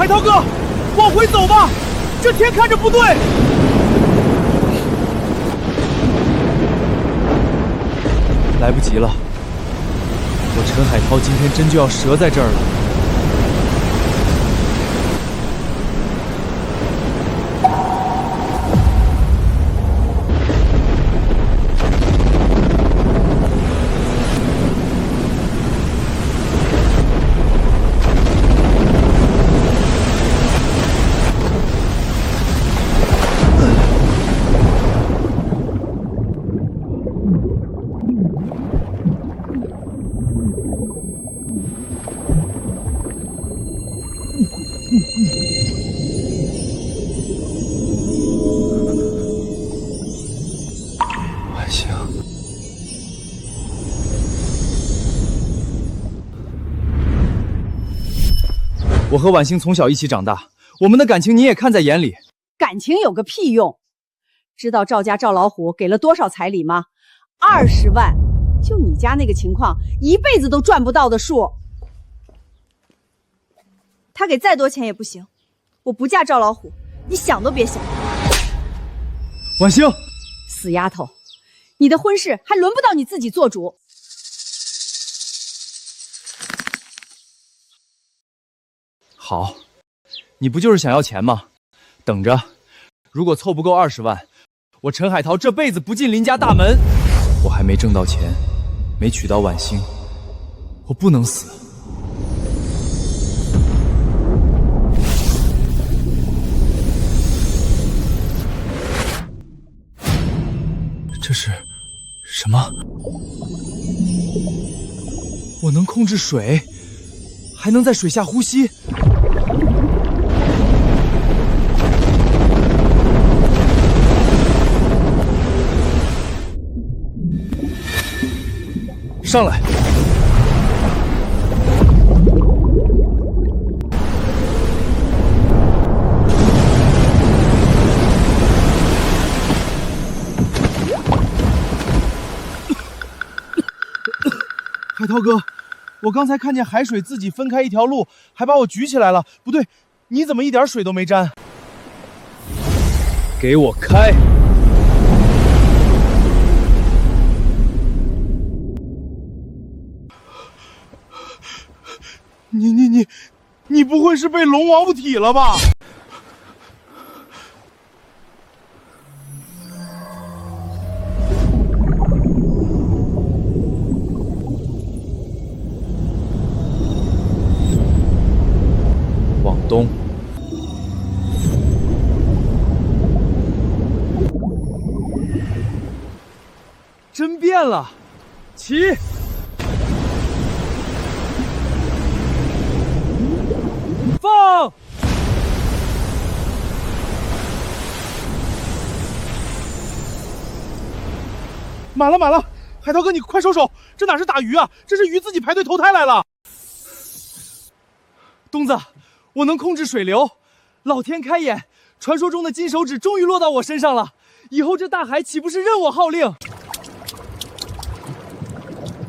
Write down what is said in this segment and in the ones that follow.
海涛哥，往回走吧，这天看着不对。来不及了，我陈海涛今天真就要折在这儿了。晚星，我和晚星从小一起长大，我们的感情你也看在眼里。感情有个屁用！知道赵家赵老虎给了多少彩礼吗？20万，就你家那个情况，一辈子都赚不到的数。他给再多钱也不行，我不嫁赵老虎，你想都别想。晚星，死丫头，你的婚事还轮不到你自己做主。好，你不就是想要钱吗？等着，如果凑不够20万，我陈海涛这辈子不进林家大门。我还没挣到钱，没娶到晚星，我不能死。这是什么？我能控制水，还能在水下呼吸。上来！海涛哥，我刚才看见海水自己分开一条路，还把我举起来了。不对，你怎么一点水都没沾？给我开！你不会是被龙王附体了吧？往东，真变了，起！放！满了！海涛哥，你快收手！这哪是打鱼啊，这是鱼自己排队投胎来了。东子，我能控制水流，老天开眼，传说中的金手指终于落到我身上了。以后这大海岂不是任我号令？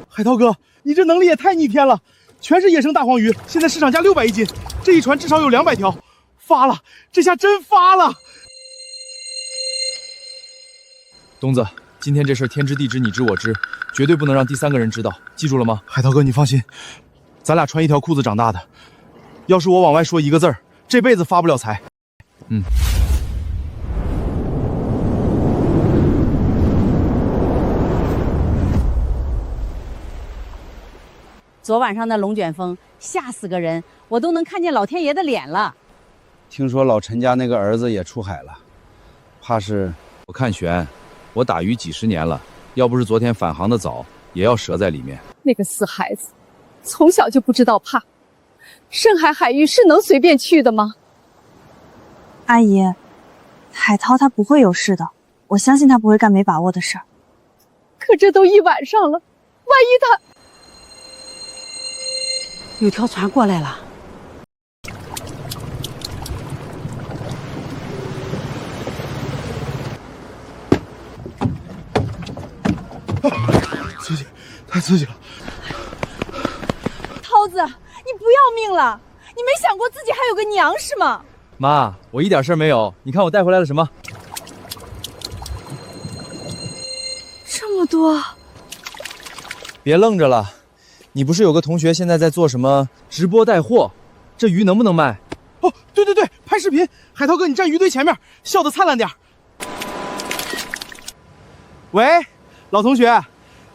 海涛哥，你这能力也太逆天了！全是野生大黄鱼，现在市场价600一斤，这一船至少有200条，发了！这下真发了！东子，今天这事天知地知你知我知，绝对不能让第3个人知道，记住了吗？海涛哥，你放心，咱俩穿一条裤子长大的，要是我往外说一个字儿，这辈子发不了财。昨晚上那龙卷风吓死个人，我都能看见老天爷的脸了。听说老陈家那个儿子也出海了，怕是……我看悬，我打鱼几10年了，要不是昨天返航的早，也要折在里面。那个死孩子，从小就不知道怕。深海海域是能随便去的吗？阿姨，海涛他不会有事的，我相信他不会干没把握的事儿。可这都一晚上了，万一他……有条船过来了。刺激，太刺激了！涛子，你不要命了？你没想过自己还有个娘是吗？妈，我一点事儿没有。你看我带回来了什么？这么多，别愣着了。你不是有个同学现在在做什么直播带货？这鱼能不能卖？哦，对对对，拍视频，海涛哥你站鱼堆前面，笑得灿烂点。喂，老同学，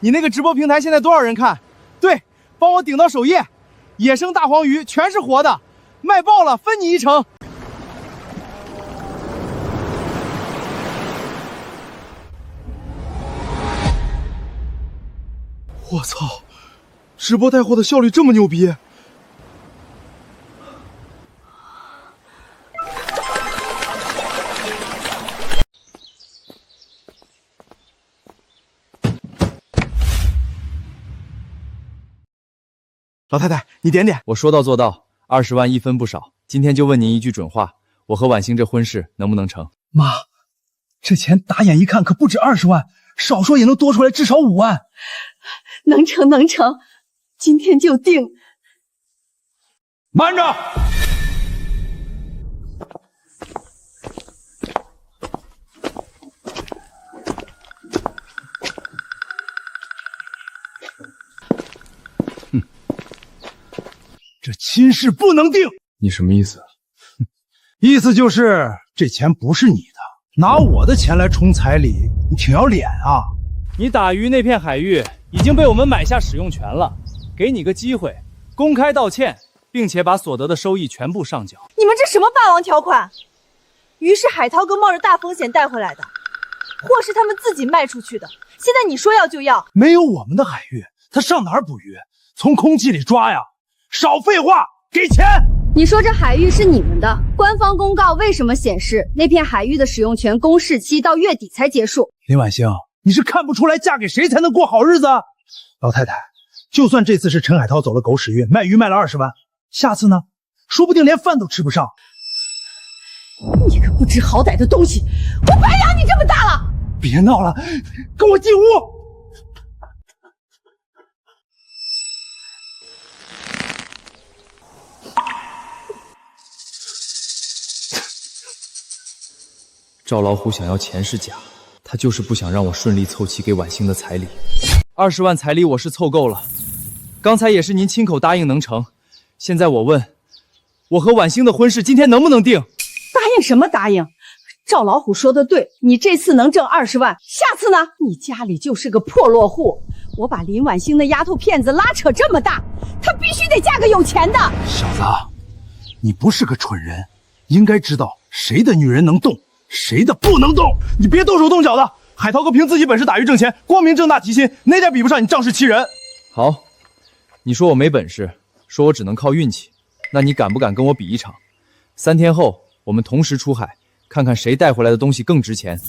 你那个直播平台现在多少人看？对，帮我顶到首页，野生大黄鱼全是活的，卖爆了，分你1成。我操，直播带货的效率这么牛逼！老太太，你点点。我说到做到，20万一分不少。今天就问您一句准话，我和婉欣这婚事能不能成？妈，这钱打眼一看可不止20万，少说也能多出来至少5万。能成能成，今天就定。慢着！这亲事不能定。你什么意思？意思就是这钱不是你的，拿我的钱来充彩礼，你挺要脸啊！你打鱼那片海域已经被我们买下使用权了，给你个机会，公开道歉，并且把所得的收益全部上缴。你们这什么霸王条款？鱼是海涛哥冒着大风险带回来的，货是他们自己卖出去的，现在你说要就要？没有我们的海域，他上哪儿捕鱼？从空气里抓呀！少废话，给钱！你说这海域是你们的，官方公告为什么显示那片海域的使用权公示期到月底才结束？林婉星，你是看不出来嫁给谁才能过好日子？老太太，就算这次是陈海涛走了狗屎运，卖鱼卖了20万，下次呢？说不定连饭都吃不上。你个不知好歹的东西，我白养你这么大了！别闹了，跟我进屋。赵老虎想要钱是假，他就是不想让我顺利凑齐给婉欣的彩礼。20万彩礼我是凑够了，刚才也是您亲口答应能成。现在我问，我和婉欣的婚事今天能不能定？答应什么答应？赵老虎说的对，你这次能挣20万，下次呢？你家里就是个破落户，我把林婉欣那丫头片子拉扯这么大，她必须得嫁个有钱的。小子，你不是个蠢人，应该知道谁的女人能动，谁的不能动。你别动手动脚的，海涛哥凭自己本事打鱼挣钱，光明正大提薪，哪点比不上你仗势欺人？好，你说我没本事，说我只能靠运气，那你敢不敢跟我比一场？3天后我们同时出海，看看谁带回来的东西更值钱。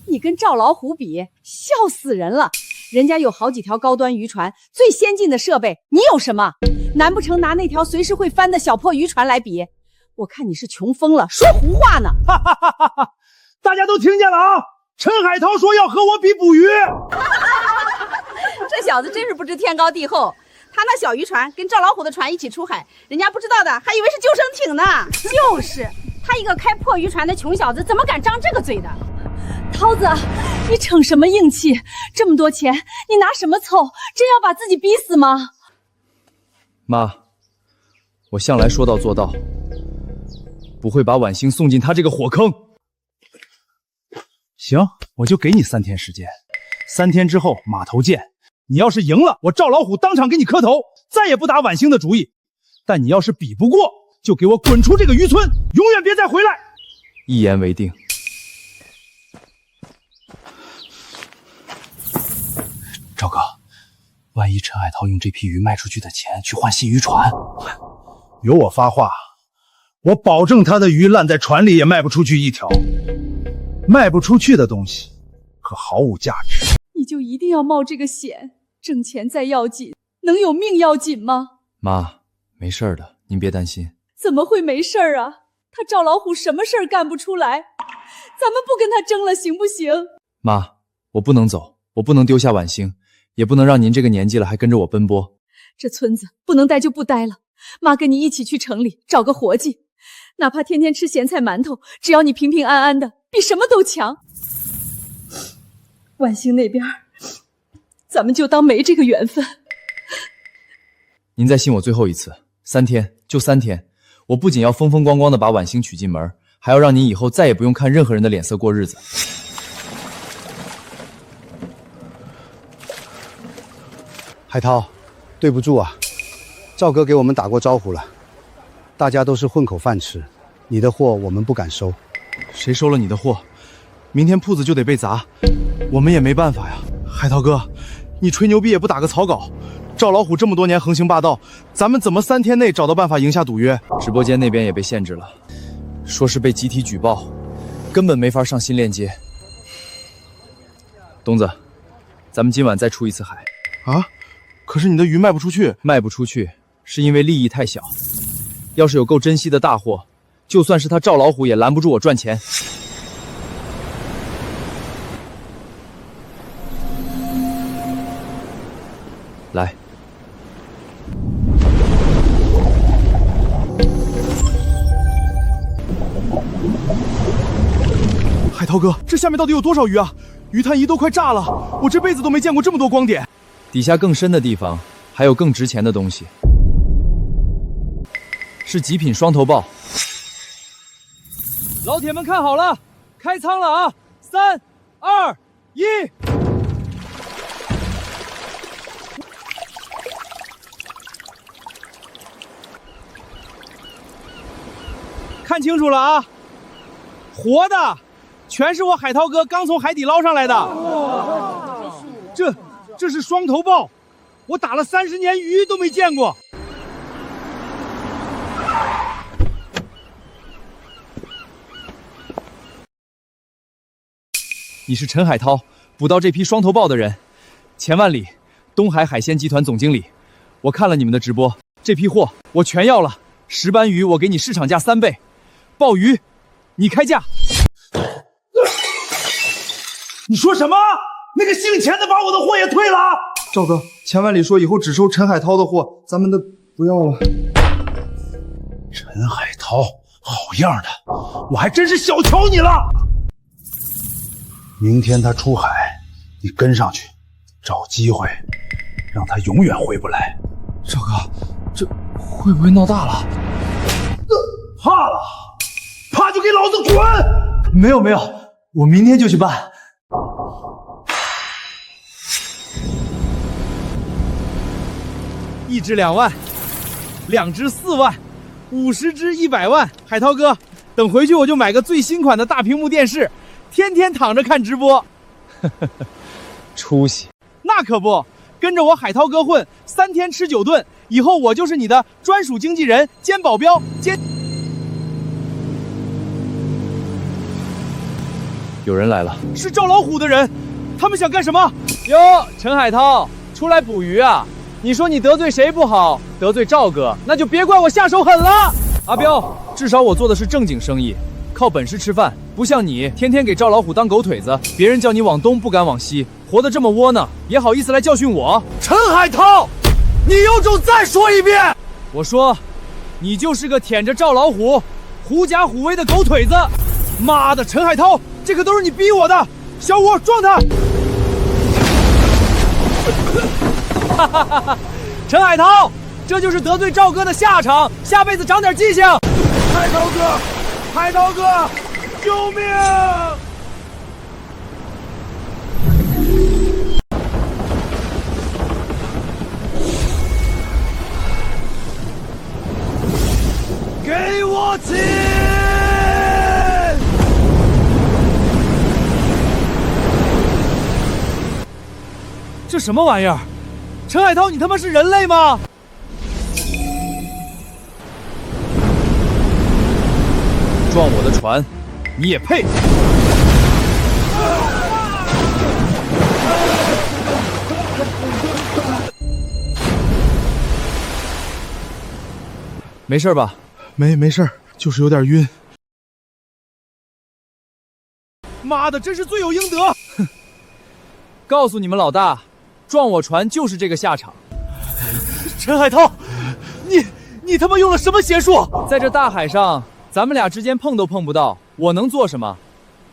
你跟赵老虎比，笑死人了！人家有好几条高端渔船，最先进的设备，你有什么？难不成拿那条随时会翻的小破渔船来比？我看你是穷疯了，说胡话呢！哈哈哈哈哈！大家都听见了啊！陈海涛说要和我比捕鱼。这小子真是不知天高地厚，他那小渔船跟赵老虎的船一起出海，人家不知道的还以为是救生艇呢。就是他一个开破渔船的穷小子，怎么敢张这个嘴的？涛子，你逞什么硬气？这么多钱，你拿什么凑？真要把自己逼死吗？妈，我向来说到做到，不会把婉欣送进他这个火坑。行，我就给你3天时间，3天之后码头见。你要是赢了，我赵老虎当场给你磕头，再也不打婉欣的主意。但你要是比不过，就给我滚出这个渔村，永远别再回来。一言为定。赵哥，万一陈海涛用这批鱼卖出去的钱去换新渔船，有我发话，我保证他的鱼烂在船里也卖不出去一条。卖不出去的东西可毫无价值。你就一定要冒这个险？挣钱再要紧，能有命要紧吗？妈，没事的，您别担心。怎么会没事儿啊？他赵老虎什么事儿干不出来？咱们不跟他争了，行不行？妈，我不能走，我不能丢下婉欣，也不能让您这个年纪了还跟着我奔波。这村子不能待就不待了，妈跟你一起去城里找个活计，哪怕天天吃咸菜馒头，只要你平平安安的，比什么都强。万兴那边，咱们就当没这个缘分。您再信我最后一次，3天，就3天，我不仅要风风光光的把婉星娶进门，还要让您以后再也不用看任何人的脸色过日子。海涛，对不住啊，赵哥给我们打过招呼了，大家都是混口饭吃，你的货我们不敢收。谁收了你的货，明天铺子就得被砸，我们也没办法呀。海涛哥，你吹牛逼也不打个草稿。赵老虎这么多年横行霸道，咱们怎么3天内找到办法赢下赌约？直播间那边也被限制了，说是被集体举报，根本没法上新链接。东子，咱们今晚再出一次海。啊？可是你的鱼卖不出去。卖不出去是因为利益太小，要是有够珍惜的大货，就算是他赵老虎也拦不住我赚钱。来。海涛哥，这下面到底有多少鱼啊？鱼探仪都快炸了，我这辈子都没见过这么多光点。底下更深的地方还有更值钱的东西，是极品双头豹。老铁们看好了，开仓了啊！3、2、1。看清楚了啊，活的，全是我海涛哥刚从海底捞上来的。这是双头豹，我打了30年鱼都没见过。你是陈海涛，捕到这批双头豹的人，钱万里，东海海鲜集团总经理。我看了你们的直播，这批货我全要了。石斑鱼我给你市场价3倍，鲍鱼你开价。你说什么？那个姓钱的把我的货也退了？赵哥，钱万里说以后只收陈海涛的货，咱们的不要了。陈海涛，好样的，我还真是小瞧你了。明天他出海，你跟上去，找机会，让他永远回不来。赵哥，这会不会闹大了？怕了，怕就给老子滚！没有，我明天就去办。1只2万，2只4万，50只100万。海涛哥，等回去我就买个最新款的大屏幕电视，天天躺着看直播。出息！那可不，跟着我海涛哥混，3天吃9顿，以后我就是你的专属经纪人兼保镖兼。有人来了，是赵老虎的人，他们想干什么？哟，陈海涛，出来捕鱼啊？你说你得罪谁不好？得罪赵哥，那就别怪我下手狠了。阿彪，至少我做的是正经生意，靠本事吃饭，不像你天天给赵老虎当狗腿子，别人叫你往东不敢往西，活得这么窝囊，也好意思来教训我？陈海涛，你有种再说一遍！我说，你就是个舔着赵老虎、狐假虎威的狗腿子！妈的，陈海涛，这个都是你逼我的！小五，撞他！哈哈哈哈！陈海涛，这就是得罪赵哥的下场，下辈子长点记性。海涛哥，海涛哥，救命！给我起！这什么玩意儿？陈海涛，你他妈是人类吗？撞我的船，你也配？没事吧？没事，就是有点晕。妈的，真是罪有应得！哼，告诉你们老大，撞我船就是这个下场。陈海涛，你他妈用了什么邪术？在这大海上，咱们俩之间碰都碰不到，我能做什么？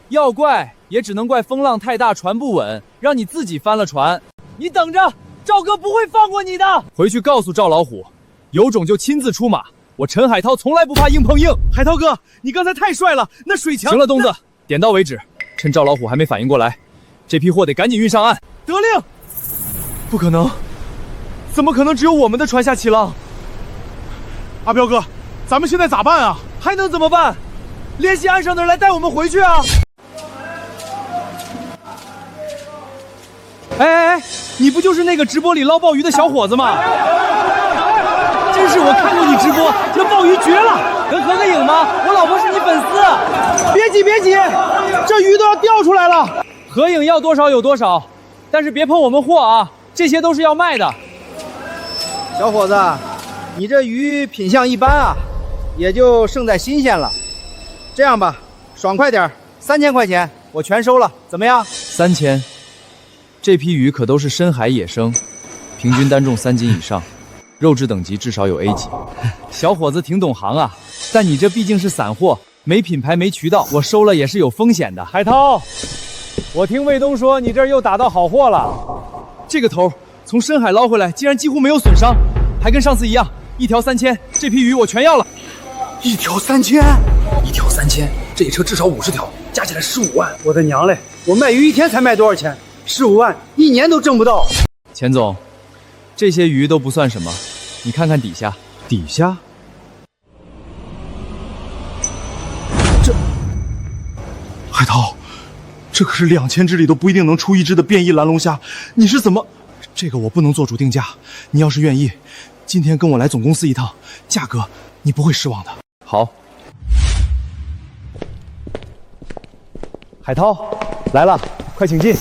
要怪也只能怪风浪太大，船不稳，让你自己翻了船。你等着，赵哥不会放过你的。回去告诉赵老虎，有种就亲自出马。我陈海涛从来不怕硬碰硬。海涛哥，你刚才太帅了，那水墙……行了，东子，点到为止。趁赵老虎还没反应过来，这批货得赶紧运上岸。得令。不可能，怎么可能只有我们的船下起浪？阿彪哥，咱们现在咋办啊？还能怎么办？联系岸上的人来带我们回去啊！哎，你不就是那个直播里捞鲍鱼的小伙子吗？真是我看过你直播，这鲍鱼绝了！能合个影吗？我老婆是你粉丝。别急别急，这鱼都要掉出来了。合影要多少有多少，但是别碰我们货啊，这些都是要卖的。小伙子，你这鱼品相一般啊，也就胜在新鲜了。这样吧，爽快点，3000块钱我全收了，怎么样？3000，这批鱼可都是深海野生，平均单重3斤以上，肉质等级至少有 A 级。小伙子挺懂行啊，但你这毕竟是散货，没品牌没渠道，我收了也是有风险的。海涛，我听卫东说你这儿又打到好货了。这个头从深海捞回来，竟然几乎没有损伤，还跟上次一样，一条3000，这批鱼我全要了。一条3000，一条3000，这一车至少50条，加起来15万。我的娘嘞！我卖鱼一天才卖多少钱？15万，一年都挣不到。钱总，这些鱼都不算什么，你看看底下。底下？海涛，这可是2000只里都不一定能出1只的变异蓝龙虾，你是怎么？这个我不能做主定价，你要是愿意，今天跟我来总公司一趟，价格你不会失望的。好。海涛，来了，快请进。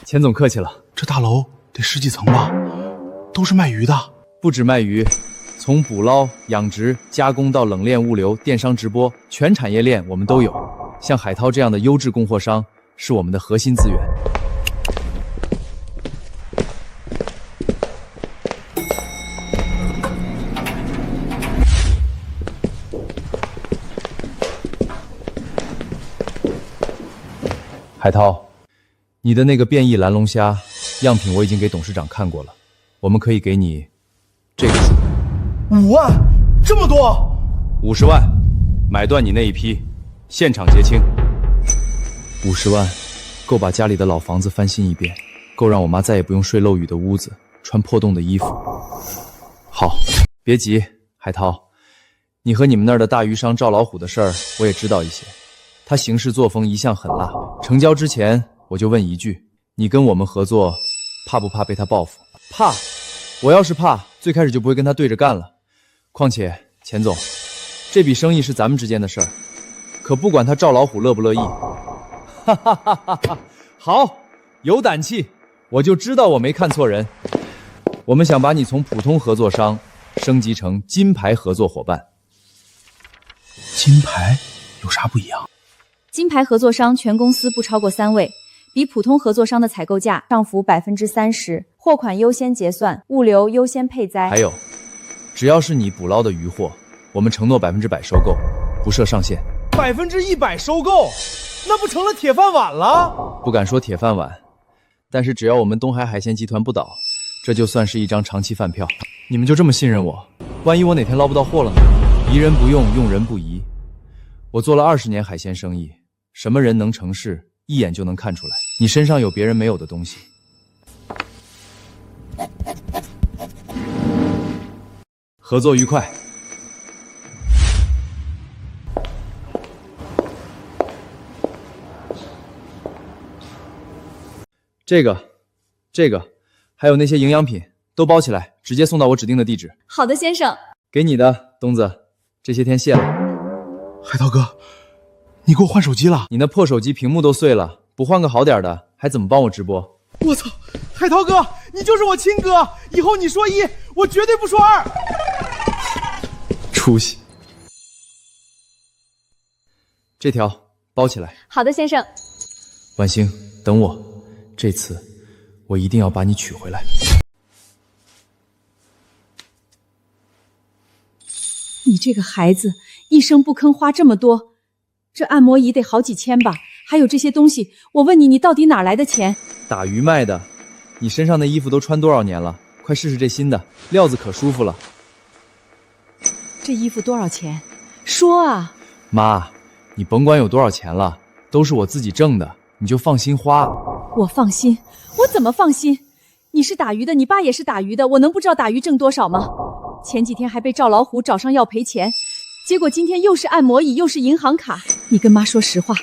钱总客气了。这大楼得10几层吧？都是卖鱼的。不止卖鱼，从捕捞、养殖、加工到冷链物流、电商直播，全产业链我们都有。像海涛这样的优质供货商是我们的核心资源。海涛，你的那个变异蓝龙虾样品我已经给董事长看过了，我们可以给你这个数。5万，这么多？50万，买断你那一批，现场结清。50万，够把家里的老房子翻新一遍，够让我妈再也不用睡漏雨的屋子，穿破洞的衣服。好，别急，海涛，你和你们那儿的大鱼商赵老虎的事儿我也知道一些。他行事作风一向狠辣，成交之前我就问一句：你跟我们合作，怕不怕被他报复？怕，我要是怕，最开始就不会跟他对着干了。况且，钱总，这笔生意是咱们之间的事儿，可不管他赵老虎乐不乐意。哈哈哈哈哈！好，有胆气，我就知道我没看错人。我们想把你从普通合作商升级成金牌合作伙伴。金牌有啥不一样？金牌合作商全公司不超过3位，比普通合作商的采购价上浮30%，货款优先结算，物流优先配栽。还有，只要是你捕捞的鱼货，我们承诺100%收购，不设上限。100%收购，那不成了铁饭碗了？不敢说铁饭碗，但是只要我们东海海鲜集团不倒，这就算是一张长期饭票。你们就这么信任我？万一我哪天捞不到货了呢？疑人不用，用人不疑。我做了20年海鲜生意，什么人能成事，一眼就能看出来。你身上有别人没有的东西。合作愉快。这个，还有那些营养品都包起来，直接送到我指定的地址。好的，先生。给你的，东子，这些天谢了。海涛哥，你给我换手机了？你那破手机屏幕都碎了，不换个好点的，还怎么帮我直播？我操，海涛哥，你就是我亲哥，以后你说1，我绝对不说2。出息。这条包起来。好的，先生。婉星，等我，这次我一定要把你娶回来。你这个孩子一声不吭花这么多，这按摩仪得好几千吧？还有这些东西，我问你，你到底哪来的钱？打鱼卖的。你身上的衣服都穿多少年了？快试试这新的，料子可舒服了。这衣服多少钱？说啊！妈，你甭管有多少钱了，都是我自己挣的，你就放心花。我放心？我怎么放心？你是打鱼的，你爸也是打鱼的，我能不知道打鱼挣多少吗？前几天还被赵老虎找上要赔钱，结果今天又是按摩椅又是银行卡。你跟妈说实话，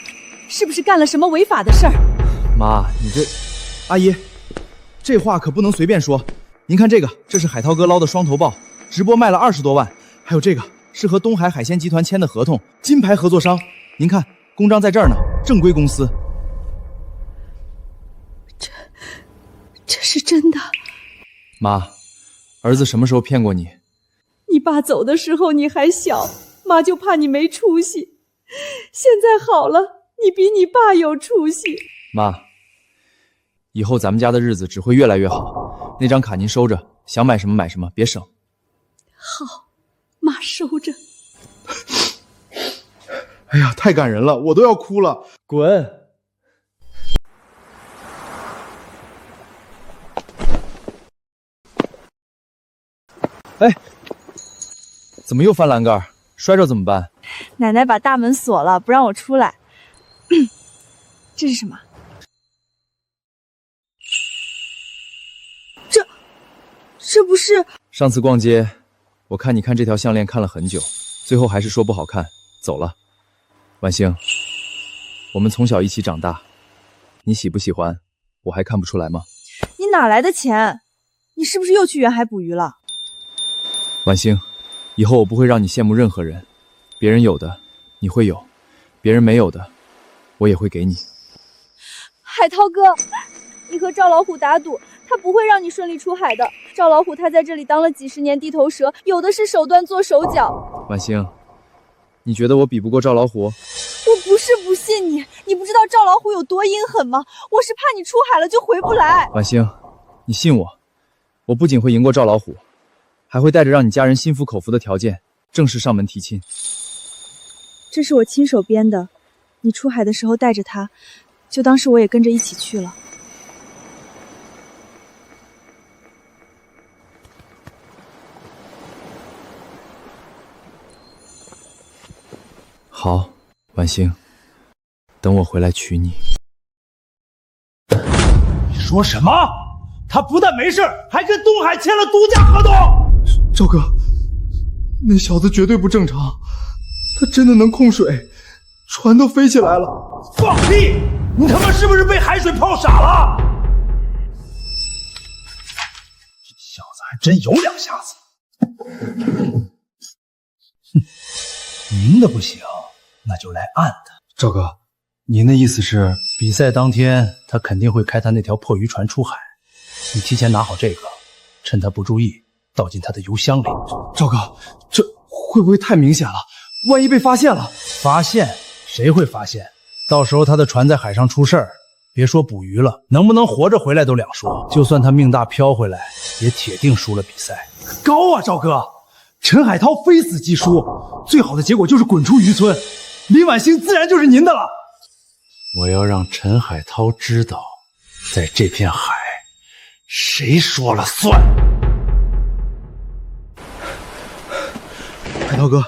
是不是干了什么违法的事儿？妈，你这……阿姨，这话可不能随便说。您看这个，这是海涛哥捞的双头鲍，直播卖了20多万。还有这个是和东海海鲜集团签的合同，金牌合作商。您看，公章在这儿呢，正规公司。这是真的？妈，儿子什么时候骗过你？你爸走的时候你还小，妈就怕你没出息。现在好了，你比你爸有出息。妈，以后咱们家的日子只会越来越好。那张卡您收着，想买什么买什么，别省。好，妈收着。哎呀，太感人了，我都要哭了。滚！哎，怎么又翻栏杆？摔着怎么办？奶奶把大门锁了，不让我出来。这是什么？这不是……上次逛街，我看你看这条项链看了很久，最后还是说不好看，走了。婉星，我们从小一起长大，你喜不喜欢，我还看不出来吗？你哪来的钱？你是不是又去远海捕鱼了？婉星，以后我不会让你羡慕任何人，别人有的你会有，别人没有的我也会给你。海涛哥，你和赵老虎打赌，他不会让你顺利出海的。赵老虎他在这里当了几十年地头蛇，有的是手段做手脚。婉星，你觉得我比不过赵老虎？我不是不信你，你不知道赵老虎有多阴狠吗？我是怕你出海了就回不来。婉星，你信我，我不仅会赢过赵老虎，还会带着让你家人心服口服的条件正式上门提亲。这是我亲手编的，你出海的时候带着它，就当是我也跟着一起去了。好，婉星，等我回来娶你。你说什么？他不但没事，还跟东海签了独家合同。赵哥，那小子绝对不正常，他真的能控水，船都飞起来了。放屁！你他妈是不是被海水泡傻了？这小子还真有两下子。明的不行，那就来暗的。赵哥，您的意思是，比赛当天他肯定会开他那条破渔船出海，你提前拿好这个，趁他不注意倒进他的油箱里。赵哥，这会不会太明显了？万一被发现了？发现？谁会发现？到时候他的船在海上出事儿，别说捕鱼了，能不能活着回来都两说。就算他命大飘回来，也铁定输了比赛。高啊，赵哥！陈海涛非死即输，最好的结果就是滚出渔村，李婉星自然就是您的了。我要让陈海涛知道，在这片海，谁说了算。海涛哥，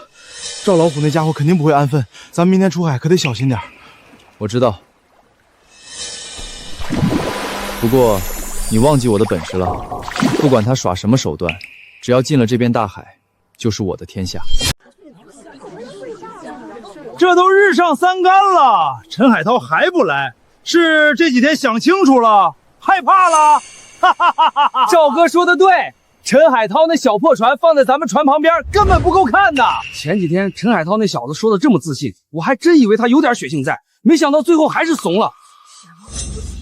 赵老虎那家伙肯定不会安分，咱们明天出海可得小心点。我知道，不过你忘记我的本事了，不管他耍什么手段，只要进了这片大海，就是我的天下。这都日上三竿了，陈海涛还不来，是这几天想清楚了，害怕了。哈哈哈哈哈！赵哥说的对，陈海涛那小破船放在咱们船旁边根本不够看的。前几天陈海涛那小子说的这么自信，我还真以为他有点血性在，没想到最后还是怂了。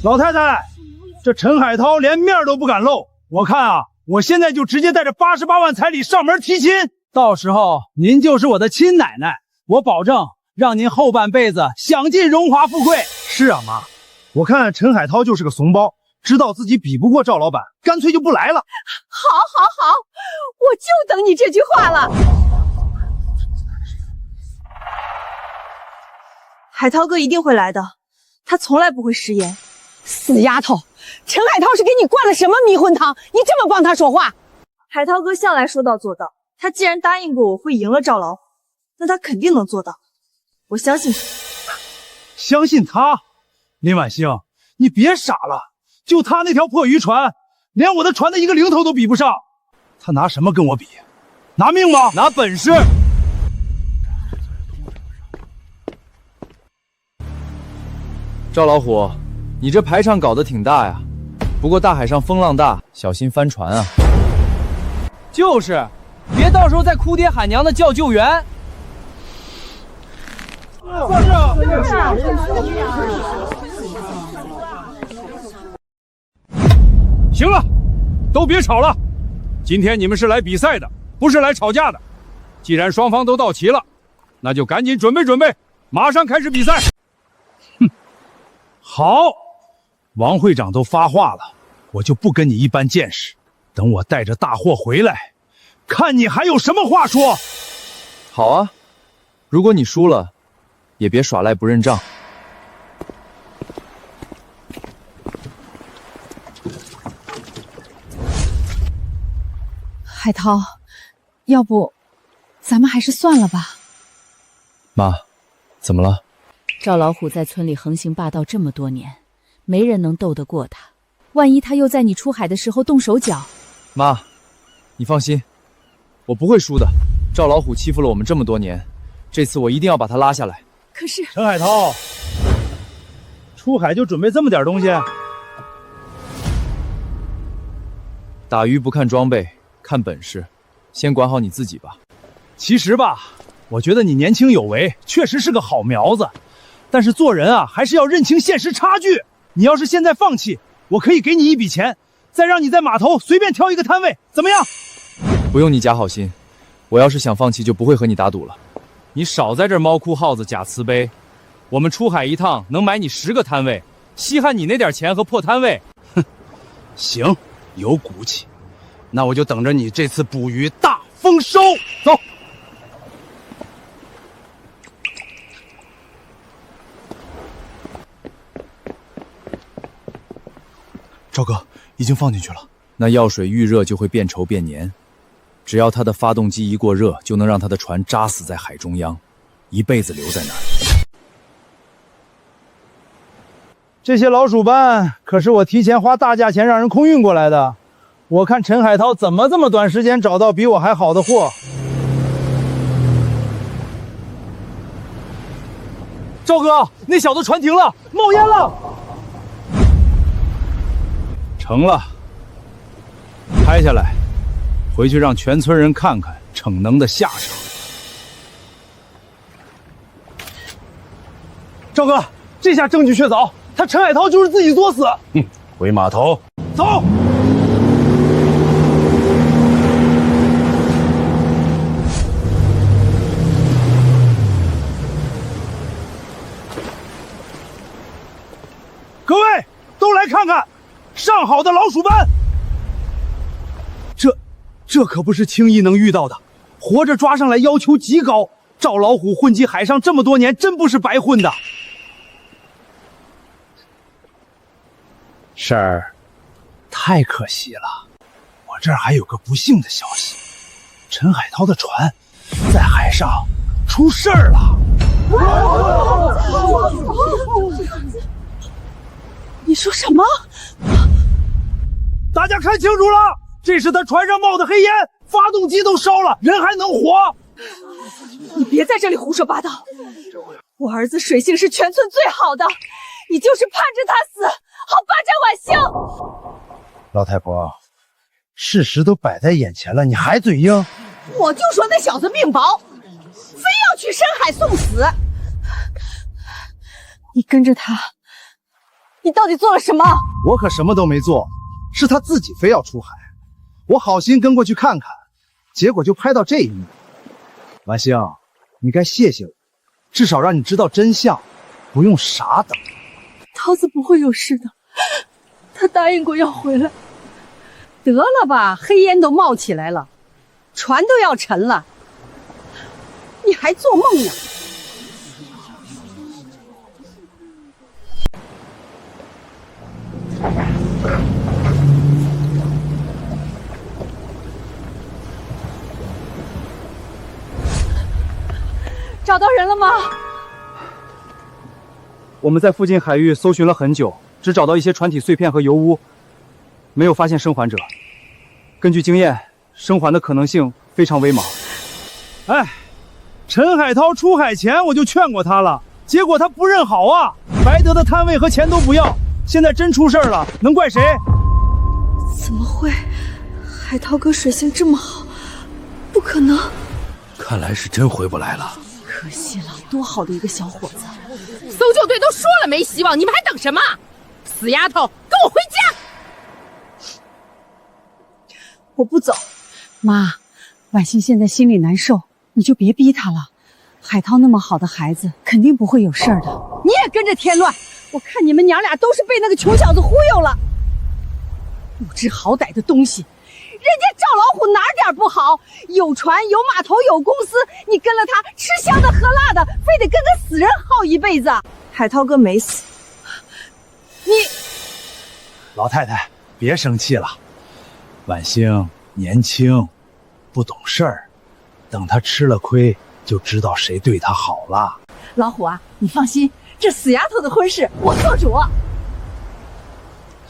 老太太，这陈海涛连面都不敢露，我看啊，我现在就直接带着88万彩礼上门提亲，到时候您就是我的亲奶奶，我保证让您后半辈子享尽荣华富贵。是啊，妈，我看陈海涛就是个怂包，知道自己比不过赵老板，干脆就不来了。好，好，好，我就等你这句话了。海涛哥一定会来的，他从来不会食言。死丫头，陈海涛是给你灌了什么迷魂汤？你这么帮他说话？海涛哥向来说到做到，他既然答应过我会赢了赵老虎，那他肯定能做到。我相信他。相信他？林婉星，你别傻了，就他那条破渔船，连我的船的一个零头都比不上，他拿什么跟我比？拿命吗？拿本事！赵老虎，你这排场搞得挺大呀，不过大海上风浪大，小心翻船啊。就是，别到时候再哭爹喊娘的叫救援。行了，都别吵了，今天你们是来比赛的，不是来吵架的。既然双方都到齐了，那就赶紧准备准备，马上开始比赛。哼，好，王会长都发话了，我就不跟你一般见识。等我带着大货回来，看你还有什么话说。好啊，如果你输了，也别耍赖不认账。海涛，要不咱们还是算了吧。妈，怎么了？赵老虎在村里横行霸道这么多年，没人能斗得过他。万一他又在你出海的时候动手脚……妈，你放心，我不会输的。赵老虎欺负了我们这么多年，这次我一定要把他拉下来。可是陈海涛，出海就准备这么点东西？打鱼不看装备，看本事，先管好你自己吧。其实吧，我觉得你年轻有为，确实是个好苗子。但是做人啊，还是要认清现实差距。你要是现在放弃，我可以给你一笔钱，再让你在码头随便挑一个摊位，怎么样？不用你假好心，我要是想放弃，就不会和你打赌了。你少在这猫哭耗子假慈悲，我们出海一趟能买你10个摊位，稀罕你那点钱和破摊位。哼，行，有骨气，那我就等着你这次捕鱼大丰收。走。赵哥，已经放进去了。那药水遇热就会变稠变黏，只要它的发动机一过热，就能让它的船扎死在海中央，一辈子留在那儿。这些老鼠斑可是我提前花大价钱让人空运过来的，我看陈海涛怎么这么短时间找到比我还好的货。赵哥，那小子船停了，冒烟了。成了，拍下来，回去让全村人看看逞能的下场。赵哥，这下证据确凿，他陈海涛就是自己作死。回码头，走。各位都来看看。上好的老鼠斑，这可不是轻易能遇到的，活着抓上来要求极高。赵老虎混迹海上这么多年，真不是白混的。婶儿，太可惜了，我这儿还有个不幸的消息，陈海涛的船在海上出事儿了。你说什么？大家看清楚了，这是他船上冒的黑烟，发动机都烧了，人还能活。你别在这里胡说八道，我儿子水性是全村最好的，你就是盼着他死，好霸占晚星。老太婆，事实都摆在眼前了，你还嘴硬？我就说那小子命薄，非要去深海送死。你跟着他，你到底做了什么？我可什么都没做，是他自己非要出海，我好心跟过去看看，结果就拍到这一幕。婉星，你该谢谢我，至少让你知道真相，不用傻等。涛子不会有事的，他答应过要回来。得了吧，黑烟都冒起来了，船都要沉了，你还做梦呢？找到人了吗？我们在附近海域搜寻了很久，只找到一些船体碎片和油污，没有发现生还者。根据经验，生还的可能性非常微茫。哎，陈海涛出海前我就劝过他了，结果他不认好啊，白得的摊位和钱都不要，现在真出事了，能怪谁？怎么会？海涛哥水性这么好，不可能。看来是真回不来了。可惜了，多好的一个小伙子！搜救队都说了没希望，你们还等什么？死丫头，跟我回家！我不走。妈，婉欣现在心里难受，你就别逼她了。海涛那么好的孩子，肯定不会有事儿的。你也跟着添乱，我看你们娘俩都是被那个穷小子忽悠了。不知好歹的东西，人家赵老虎哪点不好？有船有码头有公司，你跟了他吃香的喝辣的，非得跟个死人耗一辈子。海涛哥没死，你老太太别生气了，婉欣年轻，不懂事儿，等她吃了亏，就知道谁对她好了。老虎啊，你放心，这死丫头的婚事我做主。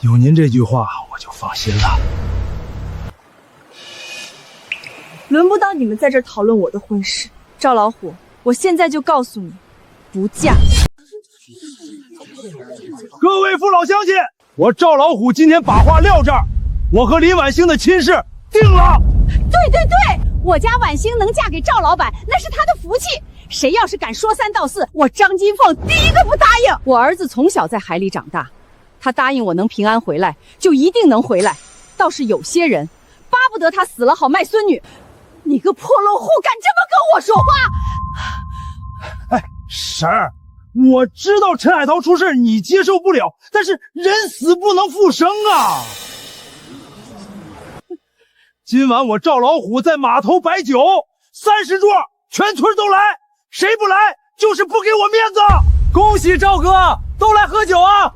有您这句话，我就放心了。轮不到你们在这儿讨论我的婚事。赵老虎，我现在就告诉你，不嫁。各位父老乡亲，我赵老虎今天把话撂这儿，我和林婉欣的亲事定了。对，我家婉欣能嫁给赵老板，那是她的福气。谁要是敢说三道四，我张金凤第一个不答应。我儿子从小在海里长大，他答应我能平安回来，就一定能回来。倒是有些人巴不得他死了好卖孙女。你个破落户，敢这么跟我说话？哎，婶儿，我知道陈海涛出事你接受不了，但是人死不能复生啊！今晚我赵老虎在码头摆酒，30桌，全村都来，谁不来就是不给我面子。恭喜赵哥，都来喝酒啊！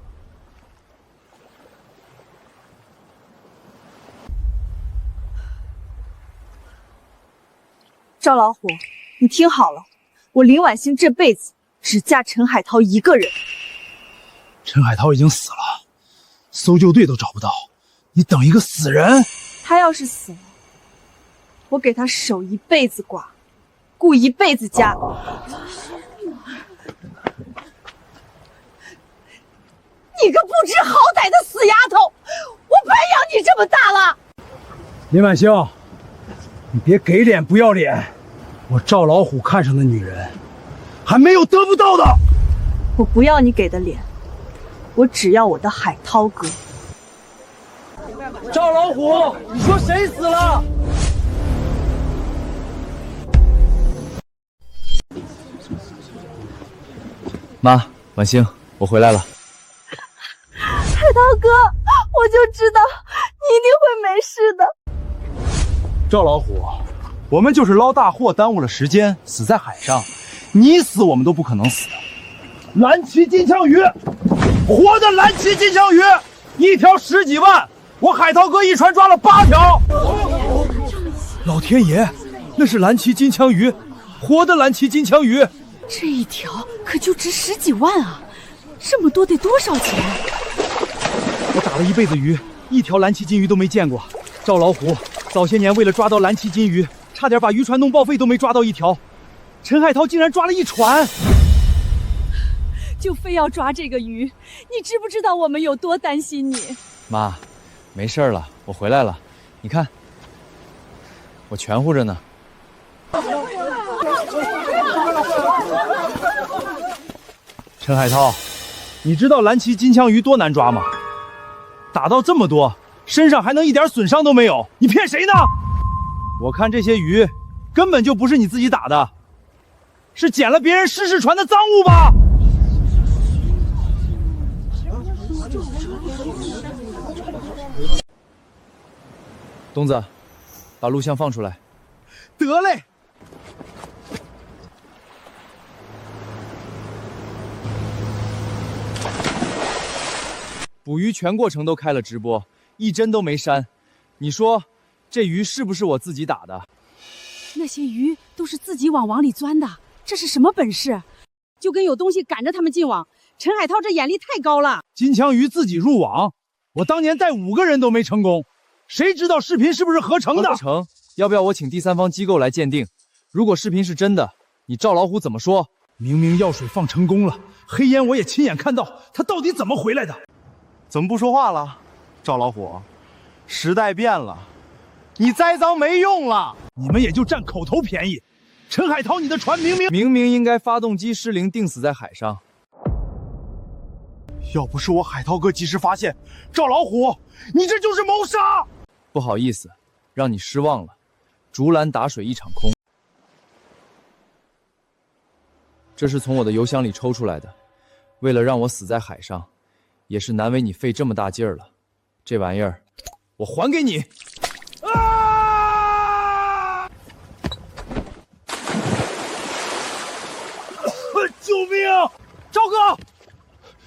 赵老虎，你听好了，我林婉欣这辈子只嫁陈海涛一个人。陈海涛已经死了，搜救队都找不到，你等一个死人？他要是死了，我给他守一辈子寡，顾一辈子家。你个不知好歹的死丫头，我白养你这么大了！林婉欣，你别给脸不要脸，我赵老虎看上的女人，还没有得不到的。我不要你给的脸，我只要我的海涛哥。赵老虎，你说谁死了？妈，婉欣，我回来了。海涛哥，我就知道你一定会没事的。赵老虎，我们就是捞大货耽误了时间，死在海上，你死我们都不可能死。蓝鳍金枪鱼，活的蓝鳍金枪鱼，一条10几万，我海涛哥一船抓了8条。老天爷，那是蓝鳍金枪鱼，活的蓝鳍金枪鱼，这一条可就值10几万啊！这么多得多少钱？我打了一辈子鱼，一条蓝鳍金鱼都没见过。赵老虎早些年为了抓到蓝鳍金鱼，差点把渔船弄报废都没抓到一条。陈海涛竟然抓了一船，就非要抓这个鱼，你知不知道我们有多担心你？妈，没事了，我回来了，你看，我全乎着呢。陈海涛，你知道蓝鳍金枪鱼多难抓吗？打到这么多，身上还能一点损伤都没有，你骗谁呢？我看这些鱼根本就不是你自己打的，是捡了别人失事船的赃物吧？东子，把录像放出来。得嘞。捕鱼全过程都开了直播，一帧都没删。你说，这鱼是不是我自己打的？那些鱼都是自己网里钻的，这是什么本事？就跟有东西赶着他们进网。陈海涛这眼力太高了。金枪鱼自己入网，我当年带5个人都没成功，谁知道视频是不是合成的？合成，要不要我请第三方机构来鉴定？如果视频是真的，你赵老虎怎么说？明明药水放成功了，黑烟我也亲眼看到，他到底怎么回来的？怎么不说话了？赵老虎，时代变了，你栽赃没用了。你们也就占口头便宜。陈海涛，你的船明明应该发动机失灵，定死在海上。要不是我海涛哥及时发现，赵老虎，你这就是谋杀！不好意思，让你失望了，竹篮打水一场空。这是从我的邮箱里抽出来的，为了让我死在海上，也是难为你费这么大劲儿了。这玩意儿，我还给你。救命！赵哥，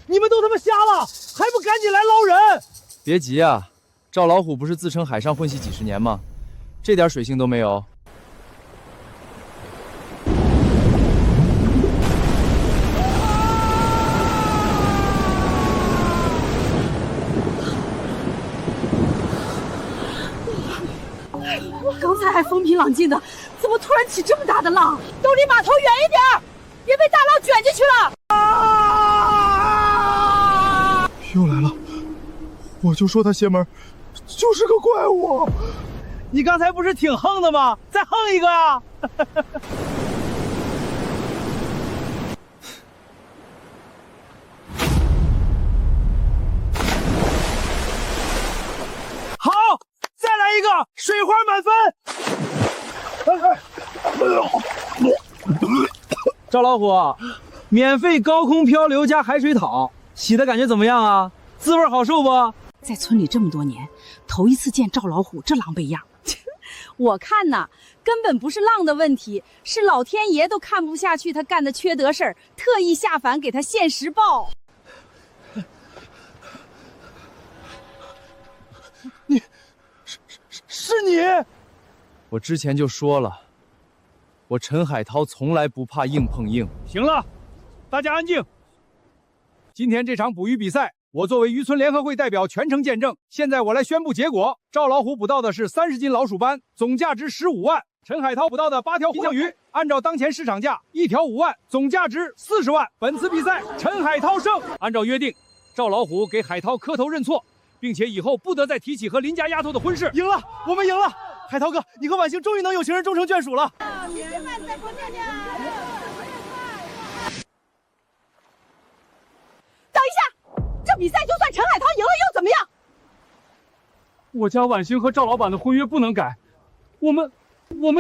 你们都他妈瞎了，还不赶紧来捞人！别急啊，赵老虎不是自称海上混迹几十年吗？这点水性都没有。刚才还风平浪静的，怎么突然起这么大的浪？都离码头远一点，别被大浪卷进去了！又来了，我就说他邪门，就是个怪物。你刚才不是挺横的吗？再横一个啊！好，再来一个，水花满分。赵老虎，免费高空漂流加海水讨，洗的感觉怎么样啊？滋味好受不？在村里这么多年，头一次见赵老虎这狼狈样。我看呐，根本不是浪的问题，是老天爷都看不下去他干的缺德事儿，特意下凡给他现实报。是你！我之前就说了，我陈海涛从来不怕硬碰硬。行了，大家安静。今天这场捕鱼比赛，我作为渔村联合会代表全程见证。现在我来宣布结果：赵老虎捕到的是30斤老鼠斑，总价值15万；陈海涛捕到的8条金枪鱼，按照当前市场价，1条5万，总价值40万。本次比赛，陈海涛胜。按照约定，赵老虎给海涛磕头认错，并且以后不得再提起和邻家丫头的婚事。赢了，我们赢了！海涛哥，你和婉星终于能有情人终成眷属了。等一下，这比赛就算陈海涛赢了又怎么样？我家婉星和赵老板的婚约不能改，我们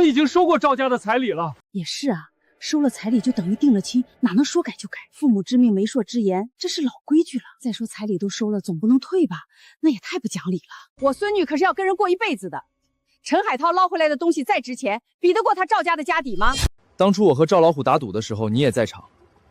已经收过赵家的彩礼了。也是啊，收了彩礼就等于定了亲，哪能说改就改？父母之命，媒妁之言，这是老规矩了。再说彩礼都收了，总不能退吧？那也太不讲理了。我孙女可是要跟人过一辈子的。陈海涛捞回来的东西再值钱，比得过他赵家的家底吗？当初我和赵老虎打赌的时候，你也在场。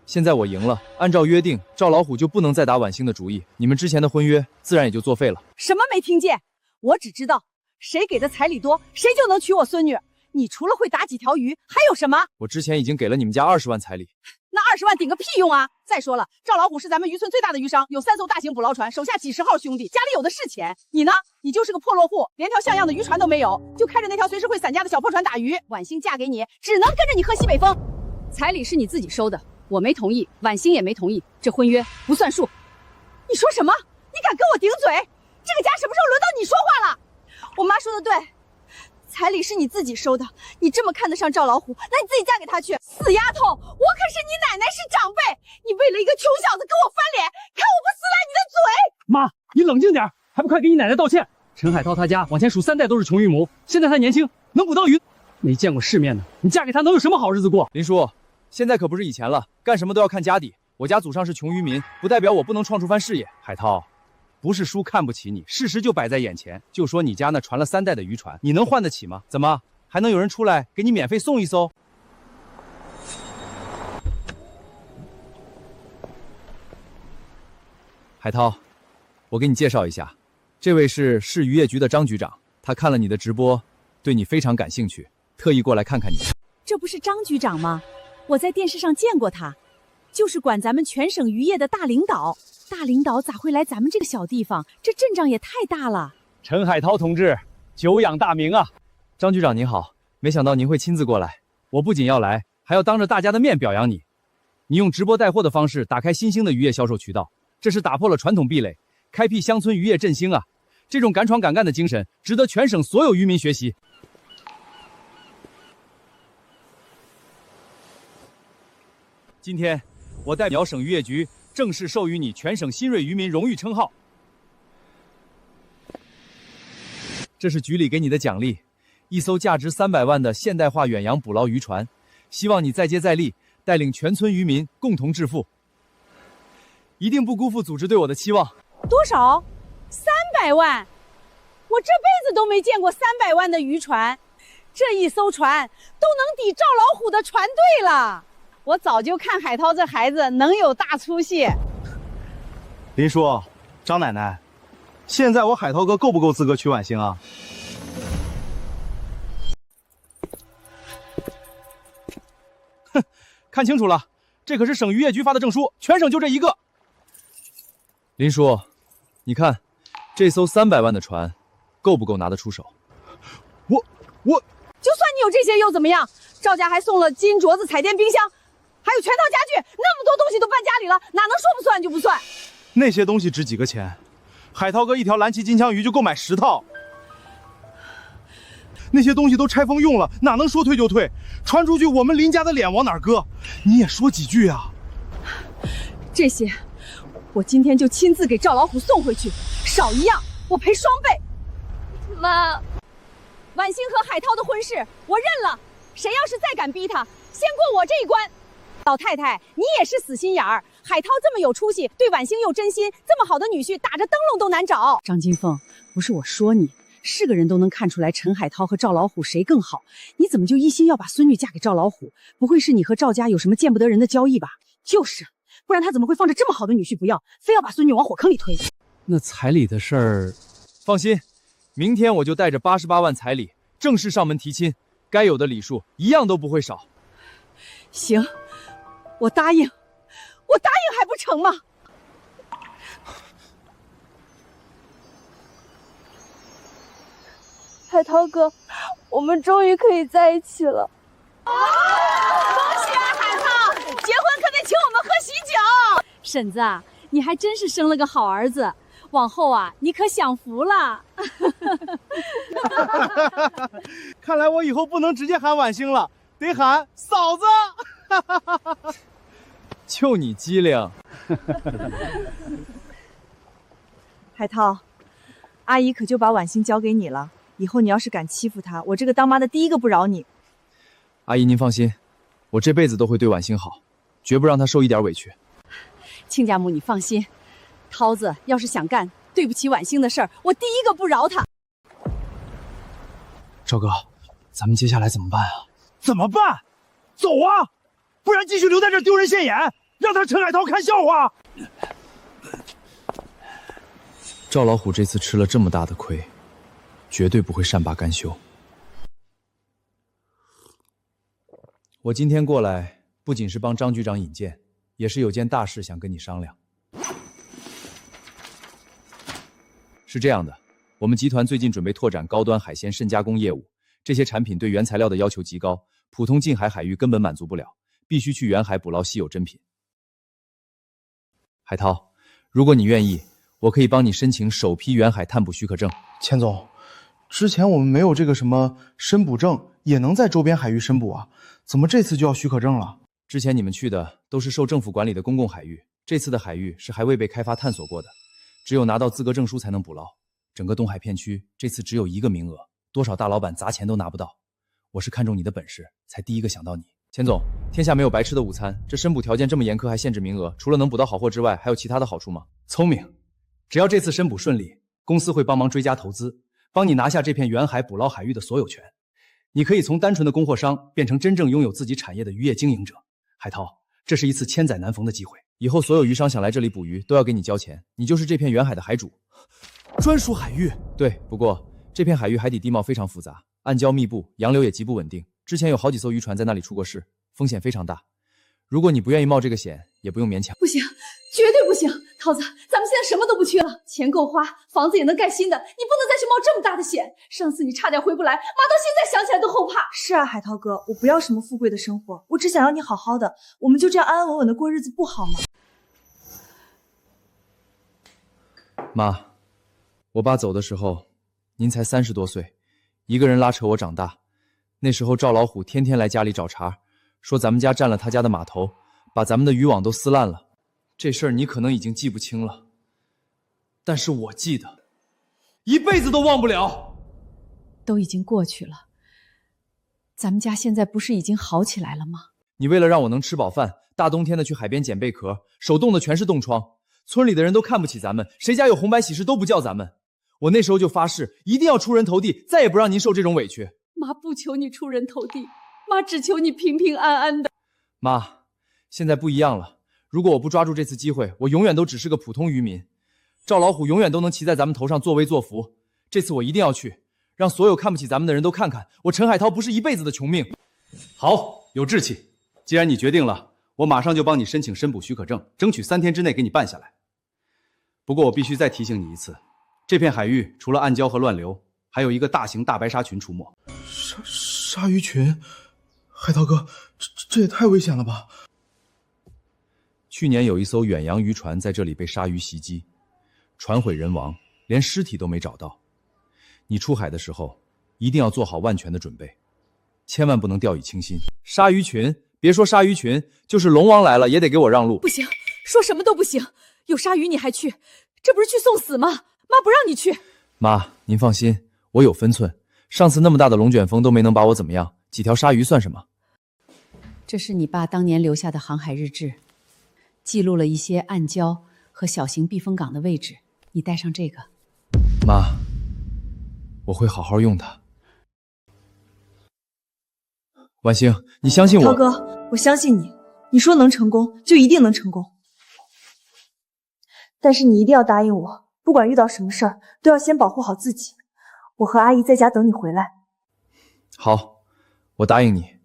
现在我赢了，按照约定，赵老虎就不能再打婉星的主意，你们之前的婚约自然也就作废了。什么没听见？我只知道谁给的彩礼多，谁就能娶我孙女。你除了会打几条鱼，还有什么？我之前已经给了你们家20万彩礼。那20万顶个屁用啊！再说了，赵老虎是咱们渔村最大的渔商，有3艘大型捕捞船，手下几十号兄弟，家里有的是钱。你呢？你就是个破落户，连条像样的渔船都没有，就开着那条随时会散架的小破船打鱼。婉星嫁给你，只能跟着你喝西北风。彩礼是你自己收的，我没同意，婉星也没同意，这婚约不算数。你说什么？你敢跟我顶嘴？这个家什么时候轮到你说话了？我妈说的对。彩礼是你自己收的，你这么看得上赵老虎，那你自己嫁给他去。死丫头，我可是你奶奶，是长辈，你为了一个穷小子跟我翻脸，看我不撕烂你的嘴！妈，你冷静点，还不快给你奶奶道歉！陈海涛他家往前数3代都是穷渔奴，现在他年轻，能捕到鱼，没见过世面的，你嫁给他能有什么好日子过？林叔，现在可不是以前了，干什么都要看家底。我家祖上是穷渔民，不代表我不能创出番事业。海涛。不是叔看不起你，事实就摆在眼前。就说你家那传了3代的渔船，你能换得起吗？怎么还能有人出来给你免费送一艘？海涛，我给你介绍一下，这位是市渔业局的张局长，他看了你的直播，对你非常感兴趣，特意过来看看你。这不是张局长吗？我在电视上见过他，就是管咱们全省渔业的大领导。大领导咋会来咱们这个小地方？这阵仗也太大了。陈海涛同志，久仰大名啊！张局长您好，没想到您会亲自过来。我不仅要来，还要当着大家的面表扬你。你用直播带货的方式打开新兴的渔业销售渠道，这是打破了传统壁垒，开辟乡村渔业振兴啊！这种敢闯敢干的精神，值得全省所有渔民学习。今天，我代表省渔业局正式授予你全省新锐渔民荣誉称号。这是局里给你的奖励，一艘价值300万的现代化远洋捕捞渔船，希望你再接再厉，带领全村渔民共同致富，一定不辜负组织对我的期望。多少？300万！我这辈子都没见过300万的渔船，这一艘船都能抵赵老虎的船队了。我早就看海涛这孩子能有大出息。林叔，张奶奶，现在我海涛哥够不够资格娶婉欣啊？哼，看清楚了，这可是省渔业局发的证书，全省就这一个。林叔，你看，这艘300万的船，够不够拿得出手？我，就算你有这些又怎么样？赵家还送了金镯子、彩电、冰箱，还有全套家具，那么多东西都搬家里了，哪能说不算就不算？那些东西值几个钱？海涛哥一条蓝鳍金枪鱼就够买10套。那些东西都拆封用了，哪能说退就退？传出去，我们林家的脸往哪搁？你也说几句啊！这些，我今天就亲自给赵老虎送回去，少一样我赔双倍。妈，婉欣和海涛的婚事我认了，谁要是再敢逼他，先过我这一关。老太太，你也是死心眼儿。海涛这么有出息，对婉欣又真心，这么好的女婿，打着灯笼都难找。张金凤，不是我说你，是个人都能看出来陈海涛和赵老虎谁更好，你怎么就一心要把孙女嫁给赵老虎？不会是你和赵家有什么见不得人的交易吧？就是，不然他怎么会放着这么好的女婿不要，非要把孙女往火坑里推？那彩礼的事儿，放心，明天我就带着88万彩礼正式上门提亲，该有的礼数一样都不会少。行，我答应还不成吗？海涛哥，我们终于可以在一起了！恭喜啊，海涛！结婚可得请我们喝喜酒。婶子啊，你还真是生了个好儿子，往后啊，你可享福了。看来我以后不能直接喊婉欣了，得喊嫂子。就你机灵。海涛，阿姨可就把婉欣交给你了。以后你要是敢欺负她，我这个当妈的第一个不饶你。阿姨您放心，我这辈子都会对婉欣好，绝不让她受一点委屈。亲家母你放心，涛子要是想干对不起婉欣的事儿，我第一个不饶他。赵哥，咱们接下来怎么办啊？怎么办？走啊！不然继续留在这儿丢人现眼，让他陈海涛看笑话。赵老虎这次吃了这么大的亏，绝对不会善罢甘休。我今天过来，不仅是帮张局长引荐，也是有件大事想跟你商量。是这样的，我们集团最近准备拓展高端海鲜深加工业务，这些产品对原材料的要求极高，普通近海海域根本满足不了，必须去远海捕捞稀有珍品。海涛，如果你愿意，我可以帮你申请首批远海探捕许可证。钱总，之前我们没有这个什么申捕证，也能在周边海域申捕啊，怎么这次就要许可证了？之前你们去的都是受政府管理的公共海域，这次的海域是还未被开发探索过的，只有拿到资格证书才能捕捞。整个东海片区这次只有1个名额，多少大老板砸钱都拿不到。我是看中你的本事，才第一个想到你。钱总，天下没有白吃的午餐，这申捕条件这么严苛，还限制名额，除了能捕到好货之外，还有其他的好处吗？聪明，只要这次申捕顺利，公司会帮忙追加投资，帮你拿下这片远海捕捞海域的所有权。你可以从单纯的供货商变成真正拥有自己产业的渔业经营者。海涛，这是一次千载难逢的机会，以后所有渔商想来这里捕鱼都要给你交钱，你就是这片远海的海主。专属海域？对，不过这片海域海底地貌非常复杂，暗礁密布，洋流也极不稳定，之前有好几艘渔船在那里出过事，风险非常大。如果你不愿意冒这个险，也不用勉强。不行，绝对不行！桃子，咱们现在什么都不缺了，钱够花，房子也能盖新的，你不能再去冒这么大的险。上次你差点回不来，妈到现在想起来都后怕。是啊，海涛哥，我不要什么富贵的生活，我只想要你好好的，我们就这样安安稳稳的过日子，不好吗？妈，我爸走的时候，您才30多岁，一个人拉扯我长大。那时候赵老虎天天来家里找茬，说咱们家占了他家的码头，把咱们的渔网都撕烂了。这事儿你可能已经记不清了，但是我记得，一辈子都忘不了。都已经过去了，咱们家现在不是已经好起来了吗？你为了让我能吃饱饭，大冬天的去海边捡贝壳，手冻的全是冻疮，村里的人都看不起咱们，谁家有红白喜事都不叫咱们。我那时候就发誓，一定要出人头地，再也不让您受这种委屈。妈不求你出人头地，妈只求你平平安安的。妈，现在不一样了，如果我不抓住这次机会，我永远都只是个普通渔民。赵老虎永远都能骑在咱们头上作威作福。这次我一定要去，让所有看不起咱们的人都看看，我陈海涛不是一辈子的穷命。好，有志气。既然你决定了，我马上就帮你申请申捕许可证，争取3天之内给你办下来。不过我必须再提醒你一次，这片海域除了暗礁和乱流，还有一个大型大白鲨群出没。鲨鱼群？海涛哥，这也太危险了吧！去年有一艘远洋渔船在这里被鲨鱼袭击，船毁人亡，连尸体都没找到。你出海的时候一定要做好万全的准备，千万不能掉以轻心。鲨鱼群，别说鲨鱼群，就是龙王来了也得给我让路。不行，说什么都不行。有鲨鱼你还去，这不是去送死吗？妈不让你去。妈，您放心，我有分寸。上次那么大的龙卷风都没能把我怎么样，几条鲨鱼算什么？这是你爸当年留下的航海日志，记录了一些暗礁和小型避风港的位置。你带上这个。妈，我会好好用它。婉星，你相信我。涛哥，我相信你，你说能成功就一定能成功。但是你一定要答应我，不管遇到什么事儿，都要先保护好自己。我和阿姨在家等你回来。好，我答应你，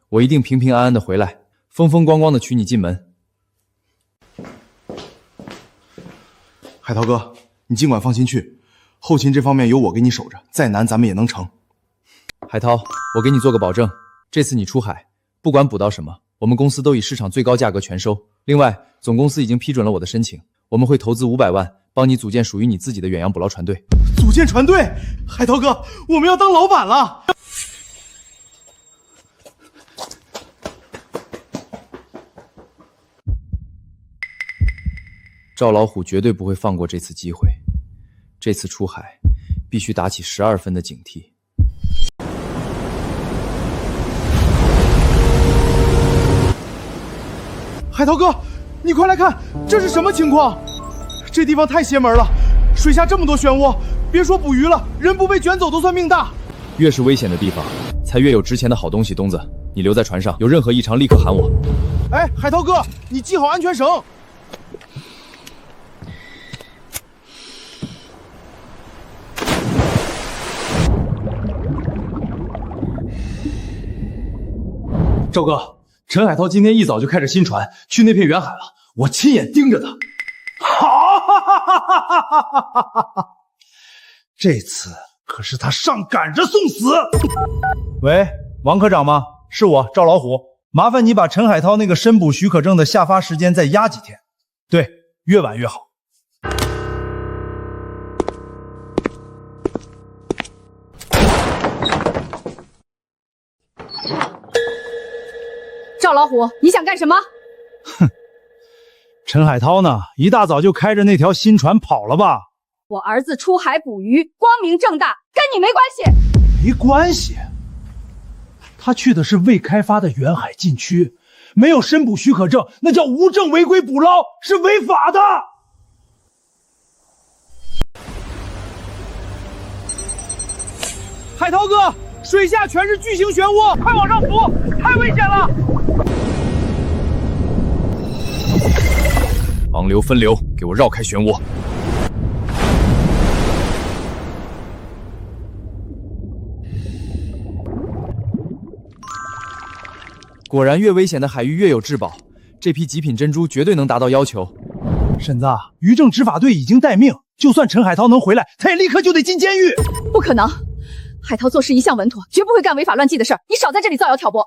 我一定平平安安的回来，风风光光的娶你进门。海涛哥，你尽管放心去，后勤这方面有我给你守着，再难咱们也能成。海涛，我给你做个保证，这次你出海，不管捕到什么，我们公司都以市场最高价格全收。另外，总公司已经批准了我的申请，我们会投资500万，帮你组建属于你自己的远洋捕捞船队。组建船队？海涛哥，我们要当老板了！赵老虎绝对不会放过这次机会，这次出海必须打起12分的警惕。海涛哥，你快来看，这是什么情况？这地方太邪门了，水下这么多漩涡，别说捕鱼了，人不被卷走都算命大。越是危险的地方，才越有值钱的好东西。东子，你留在船上，有任何异常立刻喊我。哎，海涛哥，你系好安全绳。赵哥，陈海涛今天一早就开着新船去那片远海了，我亲眼盯着他。这次可是他上赶着送死。喂，王科长吗？是我，赵老虎。麻烦你把陈海涛那个申捕许可证的下发时间再压几天，对，越晚越好。赵老虎，你想干什么？哼，陈海涛呢？一大早就开着那条新船跑了吧？我儿子出海捕鱼，光明正大，跟你没关系。没关系，他去的是未开发的远海禁区，没有申捕许可证，那叫无证违规捕捞，是违法的。海涛哥，水下全是巨型漩涡，快往上浮，太危险了！航流分流，给我绕开漩涡。果然，越危险的海域越有至宝。这批极品珍珠绝对能达到要求。婶子，渔政执法队已经待命，就算陈海涛能回来，他也立刻就得进监狱。不可能，海涛做事一向稳妥，绝不会干违法乱纪的事儿。你少在这里造谣挑拨。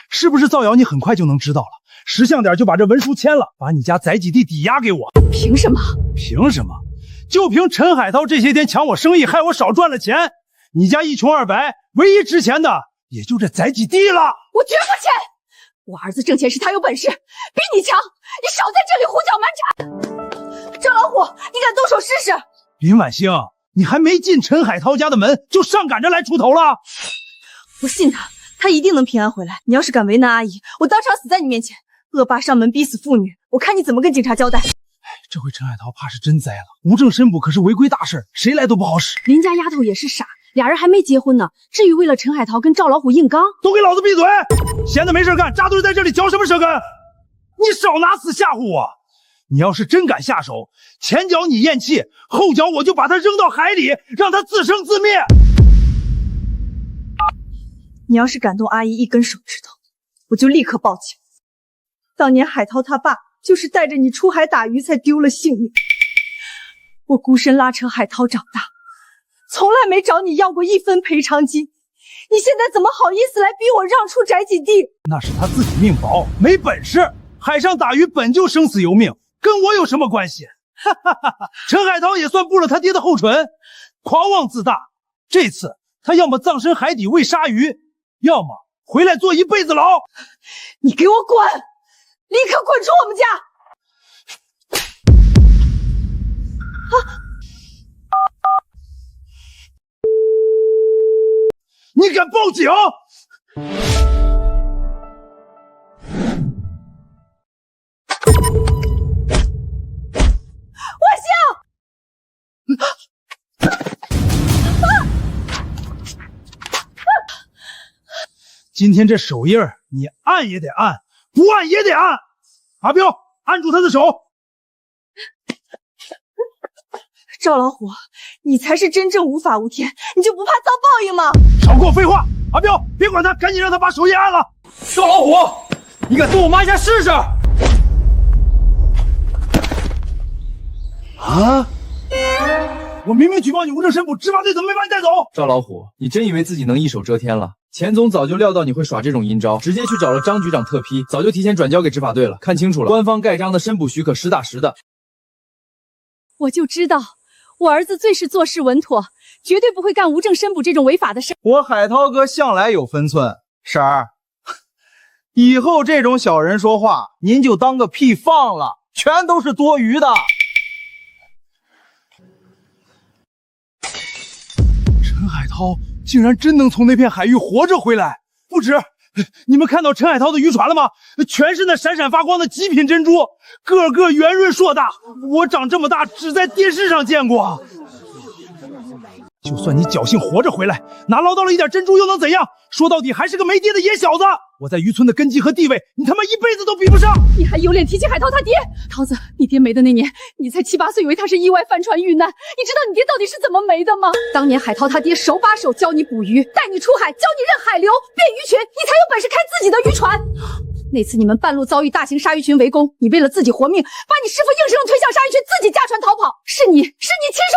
是不是造谣？你很快就能知道了。识相点就把这文书签了，把你家载几地抵押给我。凭什么？凭什么？就凭陈海涛这些天抢我生意，害我少赚了钱。你家一穷二白，唯一值钱的也就这载几地了。我绝不签！我儿子挣钱时他有本事，比你强。你少在这里胡搅蛮缠。赵老虎，你敢动手试试？林婉星，你还没进陈海涛家的门，就上赶着来出头了。我信他，他一定能平安回来。你要是敢为难阿姨，我当场死在你面前。恶霸上门逼死妇女，我看你怎么跟警察交代。这回陈海涛怕是真栽了，无证申捕可是违规大事，谁来都不好使。林家丫头也是傻，俩人还没结婚呢，至于为了陈海涛跟赵老虎硬刚？都给老子闭嘴！闲的没事干，扎堆在这里嚼什么舌根？你少拿死吓唬我！你要是真敢下手，前脚你咽气，后脚我就把他扔到海里，让他自生自灭。你要是敢动阿姨一根手指头，我就立刻报警。当年海涛他爸就是带着你出海打鱼才丢了性命，我孤身拉扯海涛长大，从来没找你要过一分赔偿金，你现在怎么好意思来逼我让出宅基地？那是他自己命薄，没本事。海上打鱼本就生死由命，跟我有什么关系？哈哈哈哈！陈海涛也算步了他爹的后尘，狂妄自大。这次他要么葬身海底喂鲨鱼，要么回来坐一辈子牢。你给我滚！立刻滚出我们家！你敢报警？万幸！今天这手印儿，你按也得按，不按也得按。阿彪，按住他的手。赵老虎，你才是真正无法无天，你就不怕遭报应吗？少给我废话！阿彪，别管他，赶紧让他把手印按了。赵老虎，你敢动我妈一下试试？啊！我明明举报你无证申捕，执法队怎么没把你带走？赵老虎，你真以为自己能一手遮天了？钱总早就料到你会耍这种阴招，直接去找了张局长特批，早就提前转交给执法队了。看清楚了，官方盖章的申捕许可实打实的。我就知道，我儿子最是做事稳妥，绝对不会干无证申捕这种违法的事。我海涛哥向来有分寸，婶儿，以后这种小人说话，您就当个屁放了，全都是多余的。陈海涛竟然真能从那片海域活着回来，不止！你们看到陈海涛的渔船了吗？全是那闪闪发光的极品珍珠，个个圆润硕大，我长这么大只在电视上见过。就算你侥幸活着回来，拿捞到了一点珍珠又能怎样？说到底还是个没爹的野小子。我在渔村的根基和地位，你他妈一辈子都比不上。你还有脸提起海涛他爹？涛子，你爹没的那年，你才7、8岁，以为他是意外翻船遇难。你知道你爹到底是怎么没的吗？当年海涛他爹手把手教你捕鱼，带你出海，教你认海流、辨鱼群，你才有本事开自己的渔船。那次你们半路遭遇大型鲨鱼群围攻，你为了自己活命，把你师傅硬生生推向鲨鱼群，自己驾船逃跑。是你亲手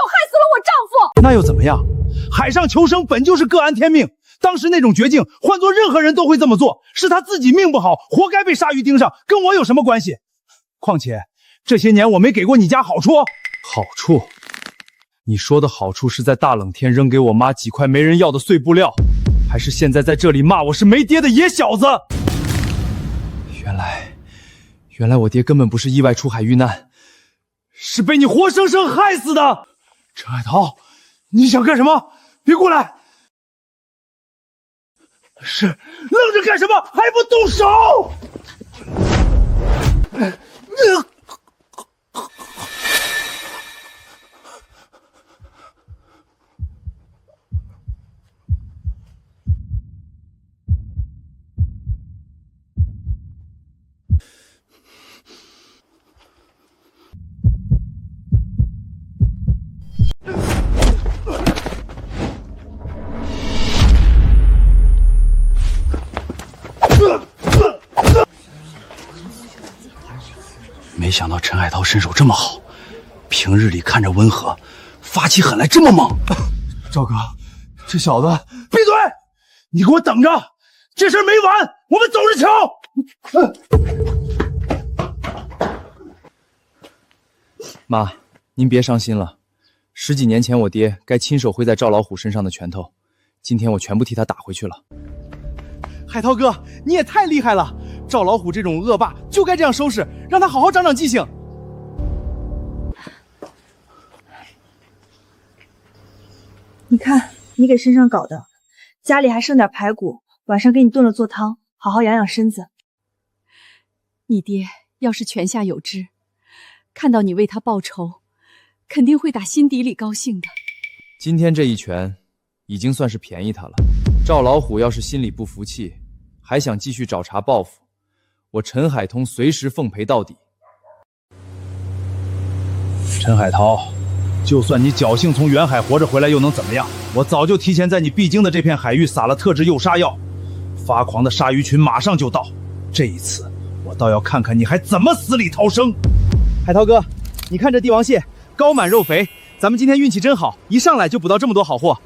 害死了我丈夫。那又怎么样？海上求生本就是各安天命。当时那种绝境，换做任何人都会这么做。是他自己命不好，活该被鲨鱼盯上，跟我有什么关系？况且这些年我没给过你家好处。好处？你说的好处是在大冷天扔给我妈几块没人要的碎布料，还是现在在这里骂我是没爹的野小子？原来我爹根本不是意外出海遇难，是被你活生生害死的。陈海涛，你想干什么？别过来！是，愣着干什么？还不动手！想到陈海涛身手这么好，平日里看着温和，发起狠来这么猛。赵哥，这小子……闭嘴！你给我等着，这事儿没完，我们走着瞧。妈，您别伤心了。10几年前我爹该亲手挥在赵老虎身上的拳头，今天我全部替他打回去了。海涛哥，你也太厉害了！赵老虎这种恶霸就该这样收拾，让他好好长长记性。你看，你给身上搞的，家里还剩点排骨，晚上给你炖了做汤，好好养养身子。你爹要是泉下有知，看到你为他报仇，肯定会打心底里高兴的。今天这一拳，已经算是便宜他了。赵老虎要是心里不服气，还想继续找茬报复，我陈海通随时奉陪到底。陈海涛，就算你侥幸从远海活着回来，又能怎么样？我早就提前在你必经的这片海域撒了特制诱杀药，发狂的鲨鱼群马上就到。这一次，我倒要看看你还怎么死里逃生。海涛哥，你看这帝王蟹，膏满肉肥，咱们今天运气真好，一上来就捕到这么多好货。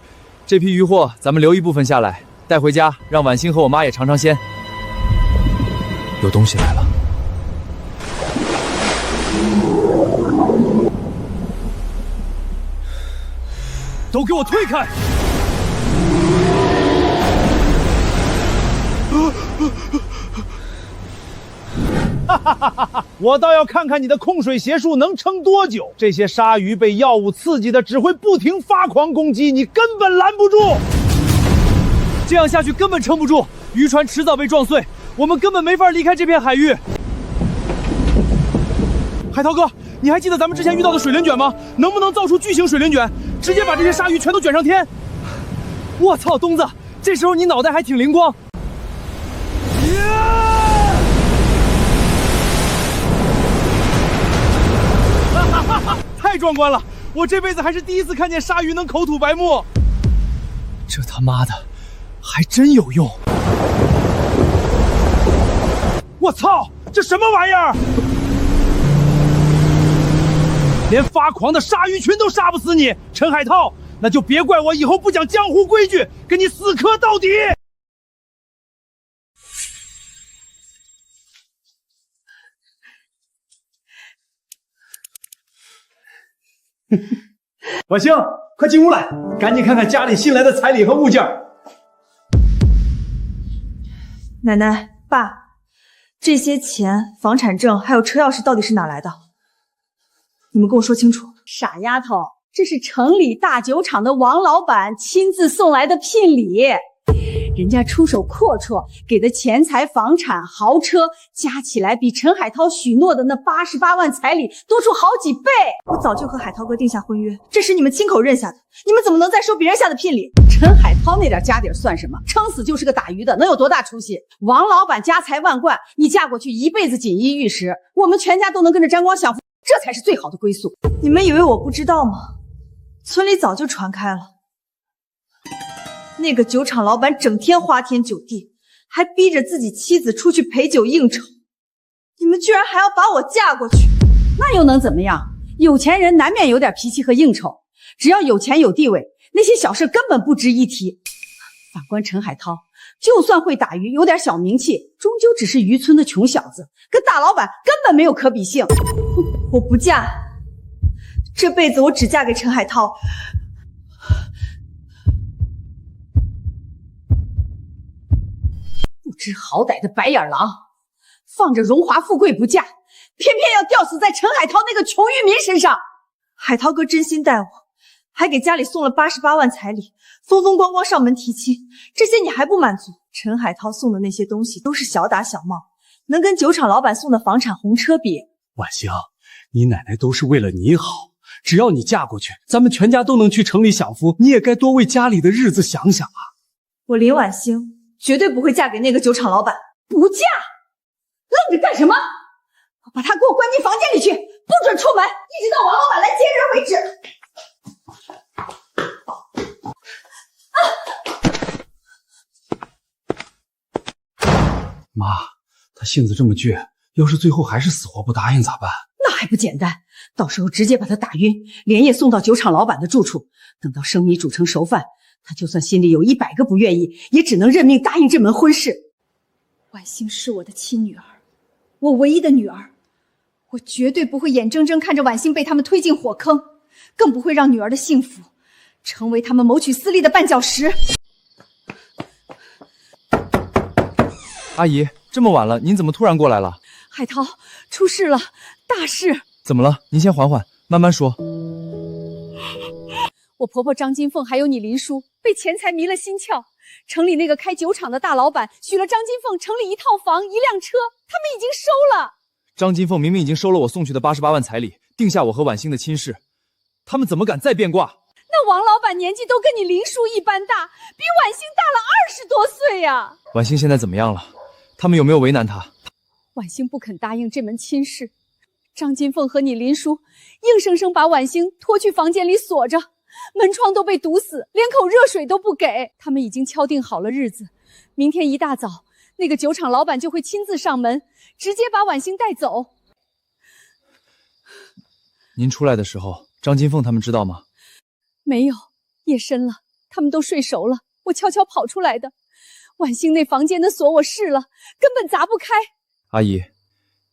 这批鱼货，咱们留一部分下来，带回家，让婉欣和我妈也尝尝鲜。有东西来了！都给我退开！哈哈哈哈！我倒要看看你的控水邪术能撑多久。这些鲨鱼被药物刺激的，只会不停发狂攻击，你根本拦不住。这样下去根本撑不住，渔船迟早被撞碎，我们根本没法离开这片海域。海涛哥，你还记得咱们之前遇到的水帘卷吗？能不能造出巨型水帘卷，直接把这些鲨鱼全都卷上天？我操，东子，这时候你脑袋还挺灵光。太壮观了！我这辈子还是第一次看见鲨鱼能口吐白沫。这他妈的还真有用！我操，这什么玩意儿？连发狂的鲨鱼群都杀不死你，陈海涛，那就别怪我以后不讲江湖规矩，跟你死磕到底！婉欣，快进屋来，赶紧看看家里新来的彩礼和物件。奶奶、爸，这些钱、房产证还有车钥匙到底是哪来的？你们跟我说清楚。傻丫头，这是城里大酒厂的王老板亲自送来的聘礼，人家出手阔绰，给的钱财、房产、豪车加起来比陈海涛许诺的那88万彩礼多出好几倍。我早就和海涛哥定下婚约，这是你们亲口认下的，你们怎么能再收别人下的聘礼？陈海涛那点家底算什么？撑死就是个打鱼的，能有多大出息？王老板家财万贯，你嫁过去一辈子锦衣玉食，我们全家都能跟着沾光享福，这才是最好的归宿。你们以为我不知道吗？村里早就传开了。那个酒厂老板整天花天酒地，还逼着自己妻子出去陪酒应酬，你们居然还要把我嫁过去，那又能怎么样？有钱人难免有点脾气和应酬，只要有钱有地位，那些小事根本不值一提。反观陈海涛，就算会打鱼，有点小名气，终究只是渔村的穷小子，跟大老板根本没有可比性。我不嫁，这辈子我只嫁给陈海涛。不知好歹的白眼狼，放着荣华富贵不嫁，偏偏要吊死在陈海涛那个穷渔民身上。海涛哥真心待我，还给家里送了88万彩礼，风风光光上门提亲，这些你还不满足？陈海涛送的那些东西都是小打小闹，能跟酒厂老板送的房产红车比？婉欣，你奶奶都是为了你好，只要你嫁过去，咱们全家都能去城里享福，你也该多为家里的日子想想啊。我林婉欣绝对不会嫁给那个酒厂老板。不嫁？愣着干什么？把他给我关进房间里去，不准出门，一直到王老板来接人为止。妈，他性子这么倔，要是最后还是死活不答应咋办？还不简单？到时候直接把他打晕，连夜送到酒厂老板的住处。等到生米煮成熟饭，他就算心里有100个不愿意，也只能认命答应这门婚事。婉欣是我的亲女儿，我唯一的女儿，我绝对不会眼睁睁看着婉欣被他们推进火坑，更不会让女儿的幸福成为他们谋取私利的绊脚石。阿姨，这么晚了，您怎么突然过来了？海涛，出事了，大事！怎么了？您先缓缓，慢慢说。我婆婆张金凤还有你林叔被钱财迷了心窍，城里那个开酒厂的大老板许了张金凤城里1套房1辆车，他们已经收了。张金凤明明已经收了我送去的88万彩礼，定下我和婉欣的亲事，他们怎么敢再变卦？那王老板年纪都跟你林叔一般大，比婉欣大了20多岁呀。婉欣现在怎么样了？他们有没有为难她？婉欣不肯答应这门亲事，张金凤和你林叔硬生生把婉欣拖去房间里锁着，门窗都被堵死，连口热水都不给。他们已经敲定好了日子，明天一大早，那个酒厂老板就会亲自上门，直接把婉欣带走。您出来的时候，张金凤他们知道吗？没有，夜深了，他们都睡熟了，我悄悄跑出来的。婉欣那房间的锁我试了，根本砸不开。阿姨，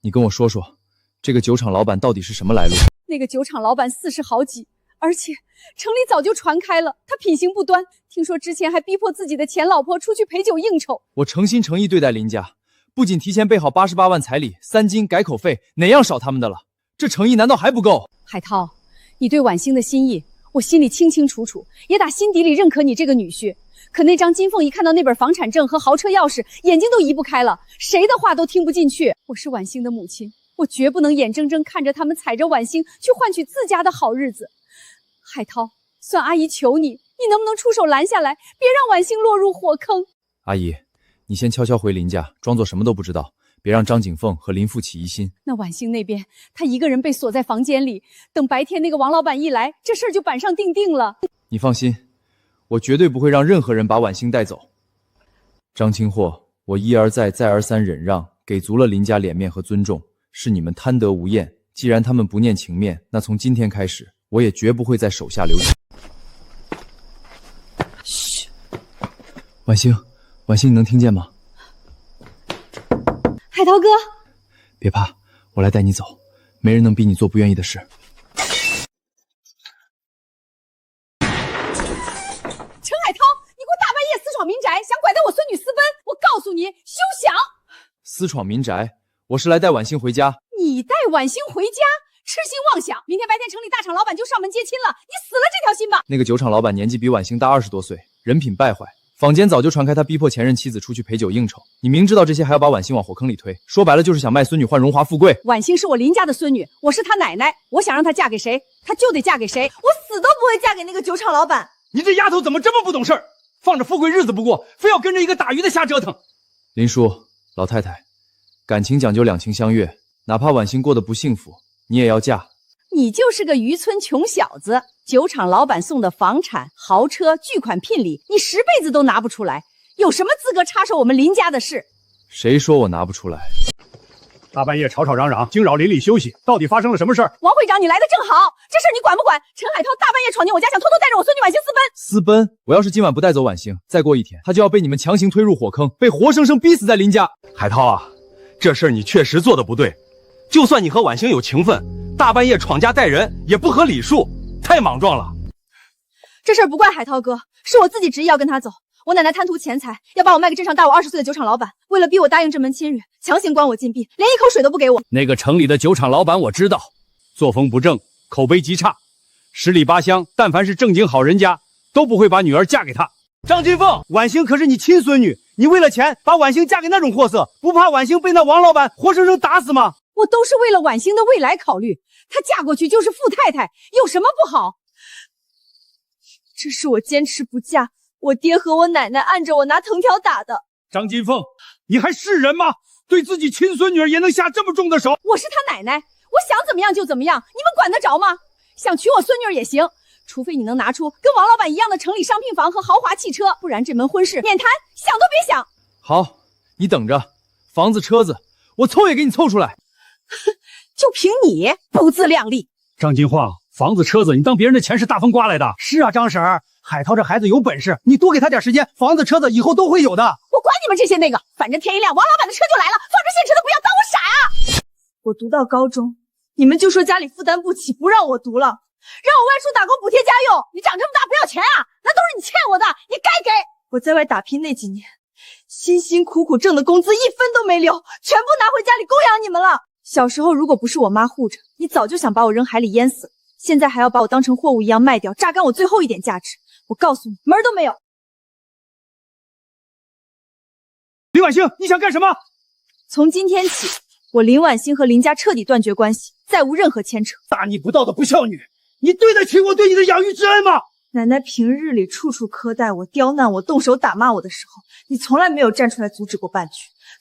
你跟我说说，这个酒厂老板到底是什么来路？那个酒厂老板40好几，而且城里早就传开了，他品行不端，听说之前还逼迫自己的前老婆出去陪酒应酬。我诚心诚意对待林家，不仅提前备好88万彩礼、3金改口费，哪样少他们的了？这诚意难道还不够？海涛，你对婉欣的心意，我心里清清楚楚，也打心底里认可你这个女婿。可那张金凤一看到那本房产证和豪车钥匙，眼睛都移不开了，谁的话都听不进去。我是婉欣的母亲，我绝不能眼睁睁看着他们踩着婉欣去换取自家的好日子。海涛，算阿姨求你，你能不能出手拦下来，别让婉欣落入火坑？阿姨，你先悄悄回林家，装作什么都不知道，别让张景凤和林父起疑心。那婉欣那边，她一个人被锁在房间里，等白天那个王老板一来，这事儿就板上钉钉了。你放心，我绝对不会让任何人把婉欣带走。张清货，我一而再再而三忍让，给足了林家脸面和尊重，是你们贪得无厌。既然他们不念情面，那从今天开始，我也绝不会在手下留情。嘘，婉欣，婉欣，你能听见吗？海涛哥，别怕，我来带你走，没人能逼你做不愿意的事。陈海涛，你给我大半夜私闯民宅，想拐带我孙女私奔，我告诉你，休想！私闯民宅，我是来带婉欣回家。你带婉欣回家？痴心妄想！明天白天城里大厂老板就上门接亲了，你死了这条心吧！那个酒厂老板年纪比婉欣大20多岁，人品败坏，坊间早就传开他逼迫前任妻子出去陪酒应酬。你明知道这些，还要把婉欣往火坑里推，说白了就是想卖孙女换荣华富贵。婉欣是我林家的孙女，我是她奶奶，我想让她嫁给谁，她就得嫁给谁，我死都不会嫁给那个酒厂老板。你这丫头怎么这么不懂事儿？放着富贵日子不过，非要跟着一个打鱼的瞎折腾。林叔，老太太，感情讲究两情相悦，哪怕婉欣过得不幸福，你也要嫁。你就是个渔村穷小子，酒厂老板送的房产、豪车、巨款聘礼，你10辈子都拿不出来，有什么资格插手我们林家的事？谁说我拿不出来？大半夜吵吵嚷嚷，惊扰邻里休息，到底发生了什么事儿？王会长，你来的正好，这事儿你管不管？陈海涛大半夜闯进我家，想偷偷带着我孙女婉欣私奔。私奔？我要是今晚不带走婉欣，再过1天，她就要被你们强行推入火坑，被活生生逼死在林家。海涛啊，这事儿你确实做得不对，就算你和婉欣有情分，大半夜闯家带人也不合礼数，太莽撞了。这事儿不怪海涛哥，是我自己执意要跟他走。我奶奶贪图钱财，要把我卖给镇上大我20岁的酒厂老板，为了逼我答应这门亲事，强行关我禁闭，连一口水都不给我。那个城里的酒厂老板我知道，作风不正，口碑极差，10里8乡，但凡是正经好人家，都不会把女儿嫁给他。张金凤，婉欣可是你亲孙女，你为了钱把婉欣嫁给那种货色，不怕婉欣被那王老板活生生打死吗？我都是为了婉欣的未来考虑，她嫁过去就是富太太，有什么不好？这是我坚持不嫁，我爹和我奶奶按着我拿藤条打的。张金凤，你还是人吗？对自己亲孙女儿也能下这么重的手？我是她奶奶，我想怎么样就怎么样，你们管得着吗？想娶我孙女儿也行，除非你能拿出跟王老板一样的城里商品房和豪华汽车，不然这门婚事免谈，想都别想。好，你等着，房子车子我凑也给你凑出来。就就凭你不自量力。张金晃，房子车子，你当别人的钱是大风刮来的？是啊，张婶儿，海涛这孩子有本事，你多给他点时间，房子车子以后都会有的。我管你们这些那个，反正天一亮，王老板的车就来了，放着现成的不要，当我傻呀！我读到高中，你们就说家里负担不起，不让我读了，让我外出打工补贴家用。你长这么大不要钱啊？那都是你欠我的，你该给。我在外打拼那几年，辛辛苦苦挣的工资一分都没留，全部拿回家里供养你们了。小时候如果不是我妈护着，你早就想把我扔海里淹死，现在还要把我当成货物一样卖掉，榨干我最后一点价值。我告诉你，门儿都没有。林婉星，你想干什么？从今天起，我林婉星和林家彻底断绝关系，再无任何牵扯。大逆不道的不孝女，你对得起我对你的养育之恩吗？奶奶平日里处处苛待我、刁难我、动手打骂我的时候，你从来没有站出来阻止过半句，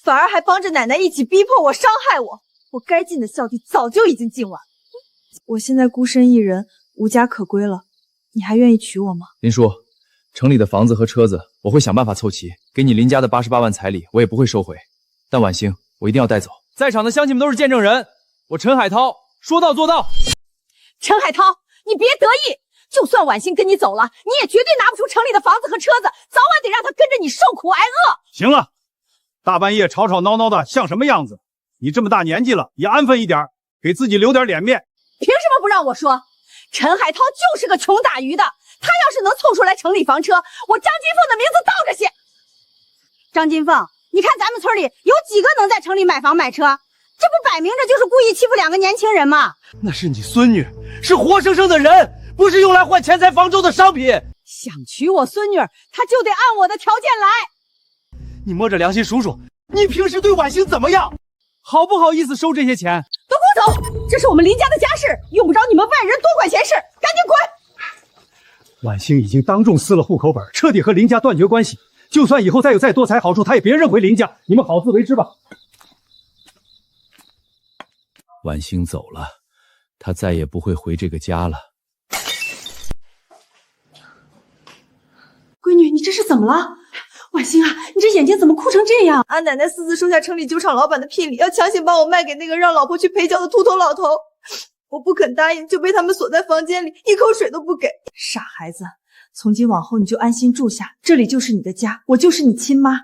反而还帮着奶奶一起逼迫我、伤害我。我该尽的孝弟早就已经尽完。我现在孤身一人，无家可归了，你还愿意娶我吗？林叔，城里的房子和车子我会想办法凑齐，给你林家的88万彩礼我也不会收回，但婉星我一定要带走。在场的乡亲们都是见证人，我陈海涛说到做到。陈海涛，你别得意，就算婉欣跟你走了，你也绝对拿不出城里的房子和车子，早晚得让他跟着你受苦挨饿。行了，大半夜吵吵闹闹的像什么样子？你这么大年纪了，也安分一点，给自己留点脸面。凭什么不让我说？陈海涛就是个穷打鱼的，他要是能凑出来城里房车，我张金凤的名字倒着写。张金凤，你看咱们村里有几个能在城里买房买车？这不摆明着就是故意欺负两个年轻人吗？那是你孙女，是活生生的人，不是用来换钱财方舟的商品。想娶我孙女，他就得按我的条件来。你摸着良心数数，你平时对婉星怎么样？好不好意思收这些钱？都给我走！这是我们林家的家事，用不着你们外人多管闲事，赶紧滚！婉星已经当众撕了户口本，彻底和林家断绝关系。就算以后再有再多财好处，他也别认回林家。你们好自为之吧。婉星走了，他再也不会回这个家了。闺女，你这是怎么了？婉星啊，你这眼睛怎么哭成这样？俺奶奶私自收下城里酒厂老板的聘礼，要强行把我卖给那个让老婆去陪酒的秃头老头。我不肯答应，就被他们锁在房间里，一口水都不给。傻孩子，从今往后你就安心住下，这里就是你的家，我就是你亲妈。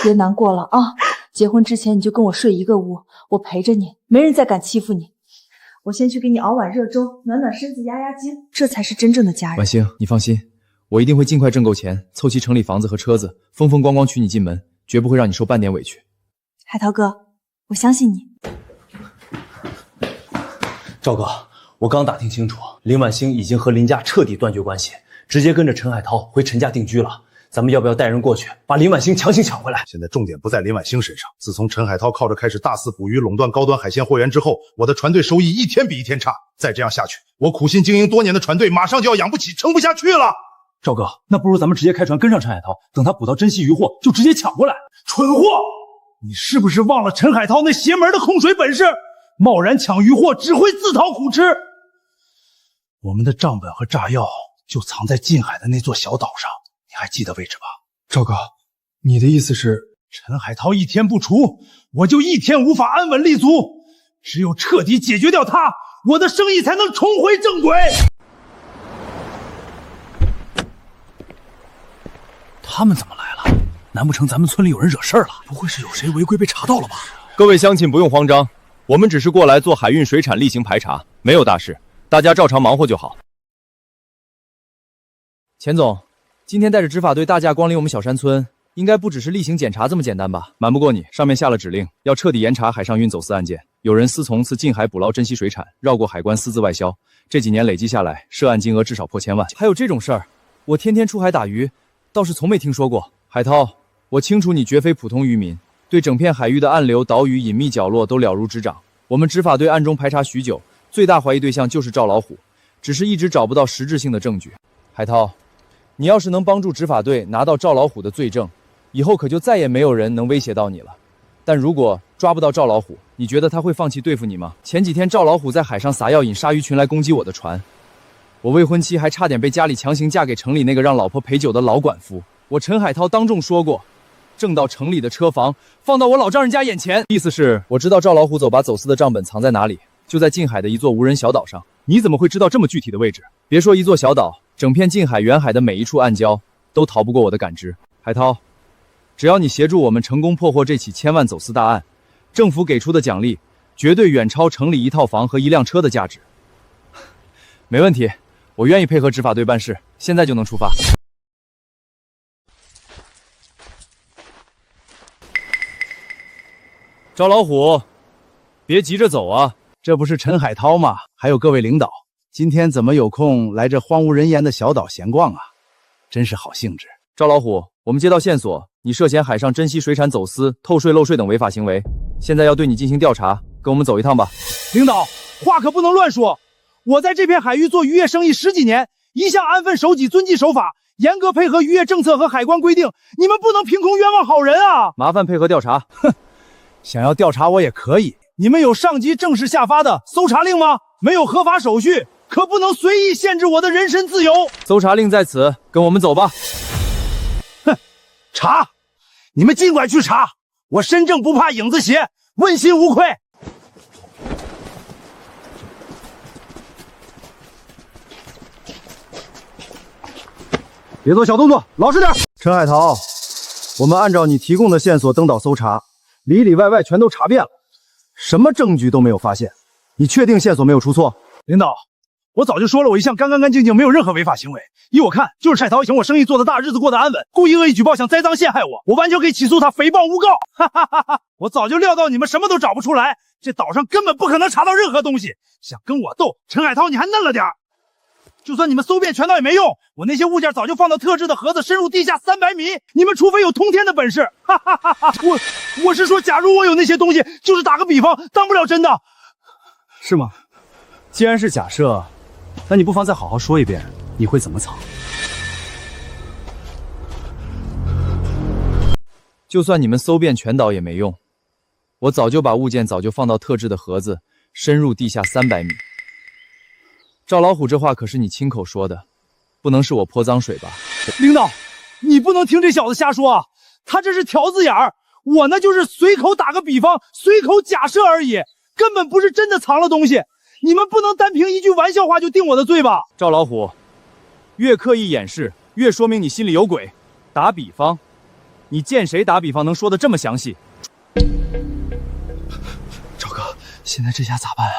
别难过了啊，结婚之前你就跟我睡一个屋，我陪着你，没人再敢欺负你。我先去给你熬碗热粥，暖暖身子，压压惊，这才是真正的家人。婉星，你放心，我一定会尽快挣够钱，凑齐城里房子和车子，风风光光娶你进门，绝不会让你受半点委屈。海涛哥，我相信你。赵哥，我刚打听清楚，林婉星已经和林家彻底断绝关系，直接跟着陈海涛回陈家定居了。咱们要不要带人过去，把林婉星强行抢回来？现在重点不在林婉星身上。自从陈海涛靠着开始大肆捕鱼垄断高端海鲜货源之后，我的船队收益一天比一天差。再这样下去，我苦心经营多年的船队马上就要养不起，撑不下去了。赵哥，那不如咱们直接开船跟上陈海涛，等他捕到珍稀渔获，就直接抢过来。蠢货！你是不是忘了陈海涛那邪门的控水本事？贸然抢渔获只会自讨苦吃。我们的账本和炸药就藏在近海的那座小岛上，你还记得位置吧？赵哥，你的意思是，陈海涛一天不除，我就一天无法安稳立足。只有彻底解决掉他，我的生意才能重回正轨。他们怎么来了？难不成咱们村里有人惹事儿了？不会是有谁违规被查到了吧？各位乡亲不用慌张，我们只是过来做海运水产例行排查，没有大事，大家照常忙活就好。钱总，今天带着执法队大驾光临我们小山村，应该不只是例行检查这么简单吧？瞒不过你，上面下了指令，要彻底严查海上运走私案件。有人私从自近海捕捞珍稀水产，绕过海关私自外销，这几年累计下来，涉案金额至少破千万。还有这种事儿，我天天出海打鱼，倒是从没听说过。海涛，我清楚你绝非普通渔民，对整片海域的暗流、岛屿、隐秘角落都了如指掌。我们执法队暗中排查许久，最大怀疑对象就是赵老虎，只是一直找不到实质性的证据。海涛，你要是能帮助执法队拿到赵老虎的罪证，以后可就再也没有人能威胁到你了。但如果抓不到赵老虎，你觉得他会放弃对付你吗？前几天赵老虎在海上撒药引鲨鱼群来攻击我的船，我未婚妻还差点被家里强行嫁给城里那个让老婆陪酒的老管夫。我陈海涛当众说过，挣到城里的车房，放到我老丈人家眼前。意思是，我知道赵老虎把走私的账本藏在哪里，就在近海的一座无人小岛上。你怎么会知道这么具体的位置？别说一座小岛，整片近海远海的每一处暗礁都逃不过我的感知。海涛，只要你协助我们成功破获这起千万走私大案，政府给出的奖励绝对远超城里一套房和一辆车的价值。没问题，我愿意配合执法队办事，现在就能出发。赵老虎，别急着走啊！这不是陈海涛吗？还有各位领导，今天怎么有空来这荒无人烟的小岛闲逛啊？真是好兴致。赵老虎，我们接到线索，你涉嫌海上珍稀水产走私、透税漏税等违法行为，现在要对你进行调查，跟我们走一趟吧。领导，话可不能乱说。我在这片海域做渔业生意10几年，一向安分守己、遵纪守法，严格配合渔业政策和海关规定。你们不能凭空冤枉好人啊！麻烦配合调查。哼，想要调查我也可以。你们有上级正式下发的搜查令吗？没有合法手续，可不能随意限制我的人身自由。搜查令在此，跟我们走吧。哼，查，你们尽管去查，我身正不怕影子斜，问心无愧。别做小动作，老实点。陈海涛，我们按照你提供的线索登岛搜查，里里外外全都查遍了，什么证据都没有发现。你确定线索没有出错？领导，我早就说了，我一向干干净净，没有任何违法行为。依我看，就是蔡涛嫌我生意做得大，日子过得安稳，故意恶意举报，想栽赃陷害我，我完全可以起诉他诽谤诬告。哈哈哈哈！我早就料到你们什么都找不出来，这岛上根本不可能查到任何东西。想跟我斗，陈海涛你还嫩了点。就算你们搜遍全岛也没用，我那些物件早就放到特制的盒子，深入地下300米。你们除非有通天的本事，哈哈哈哈！我是说，假如我有那些东西，就是打个比方，当不了真的，是吗？既然是假设，那你不妨再好好说一遍，你会怎么藏？就算你们搜遍全岛也没用，我早就把物件放到特制的盒子，深入地下300米。赵老虎，这话可是你亲口说的，不能是我泼脏水吧？领导，你不能听这小子瞎说啊！他这是条子眼儿，我呢就是随口打个比方，随口假设而已，根本不是真的藏了东西。你们不能单凭一句玩笑话就定我的罪吧？赵老虎，越刻意掩饰，越说明你心里有鬼。打比方，你见谁打比方能说的这么详细？赵哥，现在这下咋办啊？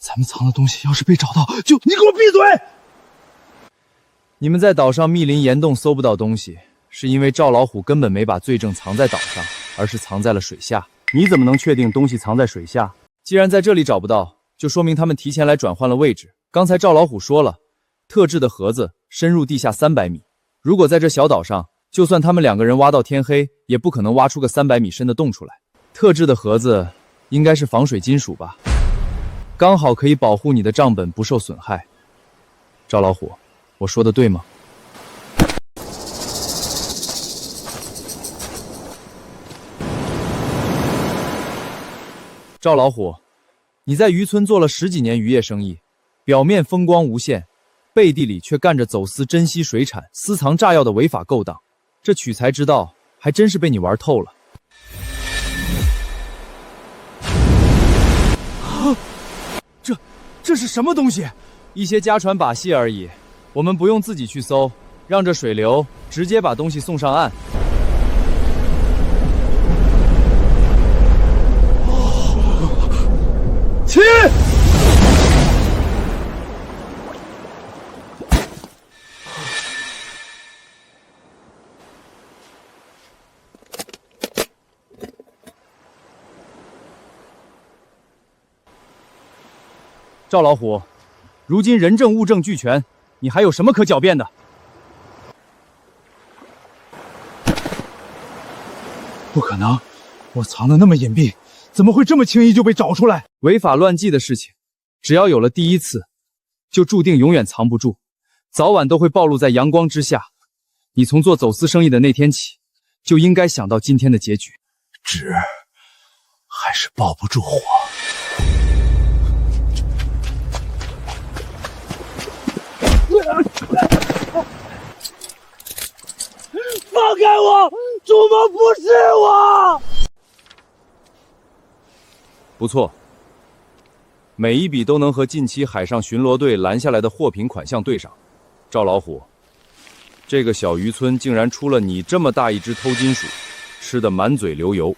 咱们藏的东西要是被找到，就……你给我闭嘴！你们在岛上密林岩洞搜不到东西，是因为赵老虎根本没把罪证藏在岛上，而是藏在了水下。你怎么能确定东西藏在水下？既然在这里找不到，就说明他们提前来转换了位置。刚才赵老虎说了，特制的盒子深入地下300米。如果在这小岛上，就算他们2个人挖到天黑，也不可能挖出个300米深的洞出来。特制的盒子应该是防水金属吧？刚好可以保护你的账本不受损害。赵老虎，我说的对吗？赵老虎，你在渔村做了10几年渔业生意，表面风光无限，背地里却干着走私珍稀水产、私藏炸药的违法勾当，这取财之道还真是被你玩透了。这是什么东西？一些家传把戏而已，我们不用自己去搜，让这水流直接把东西送上岸。起！赵老虎，如今人证物证俱全，你还有什么可狡辩的？不可能，我藏得那么隐蔽，怎么会这么轻易就被找出来？违法乱纪的事情，只要有了第一次，就注定永远藏不住，早晚都会暴露在阳光之下。你从做走私生意的那天起，就应该想到今天的结局。纸还是抱不住火。放开我！主谋不是我！不错，每一笔都能和近期海上巡逻队拦下来的货品款项对上。赵老虎，这个小渔村竟然出了你这么大一只偷金鼠，吃得满嘴流油。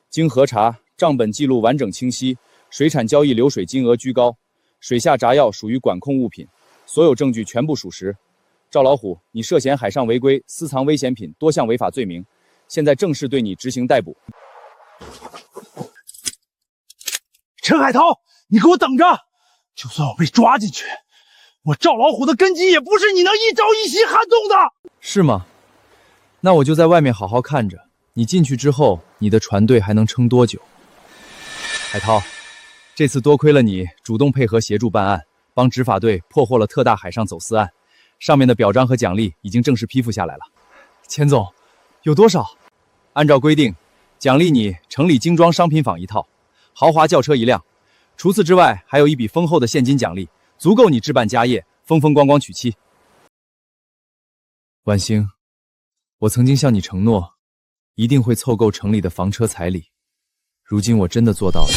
经核查，账本记录完整清晰，水产交易流水金额居高，水下炸药属于管控物品，所有证据全部属实。赵老虎，你涉嫌海上违规、私藏危险品多项违法罪名，现在正式对你执行逮捕。陈海涛，你给我等着！就算我被抓进去，我赵老虎的根基也不是你能一朝一夕撼动的。是吗？那我就在外面好好看着，你进去之后，你的船队还能撑多久？海涛，这次多亏了你主动配合协助办案，帮执法队破获了特大海上走私案，上面的表彰和奖励已经正式批复下来了。钱总，有多少？按照规定，奖励你城里精装商品坊1套，豪华轿车1辆。除此之外，还有一笔丰厚的现金奖励，足够你置办家业，风风光光娶妻。婉星，我曾经向你承诺，一定会凑够城里的房车彩礼，如今我真的做到了。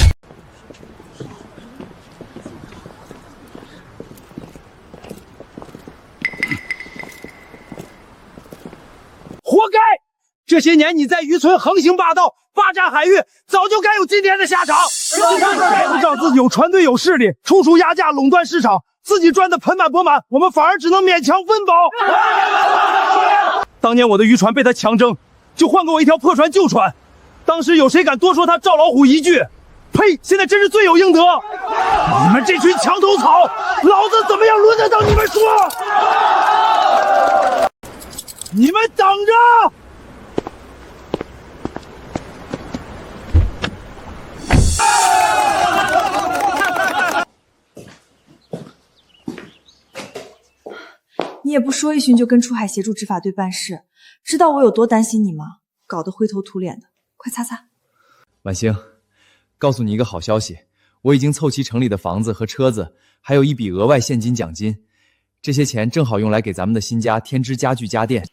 活该！这些年你在渔村横行霸道，霸占海域，早就该有今天的下场。不仗自己有船队有势力，处处压价垄断市场，自己赚得盆满钵满，我们反而只能勉强温饱。当年我的渔船被他强征，就换给我一条破船旧船。当时有谁敢多说他赵老虎一句？呸！现在真是罪有应得。你们这群墙头草，老子怎么样轮得到你们说？你们等着！你也不说一声就跟出海协助执法队办事，知道我有多担心你吗？搞得灰头土脸的，快擦擦。婉星，告诉你一个好消息，我已经凑齐城里的房子和车子，还有一笔额外现金奖金，这些钱正好用来给咱们的新家添置家具家电。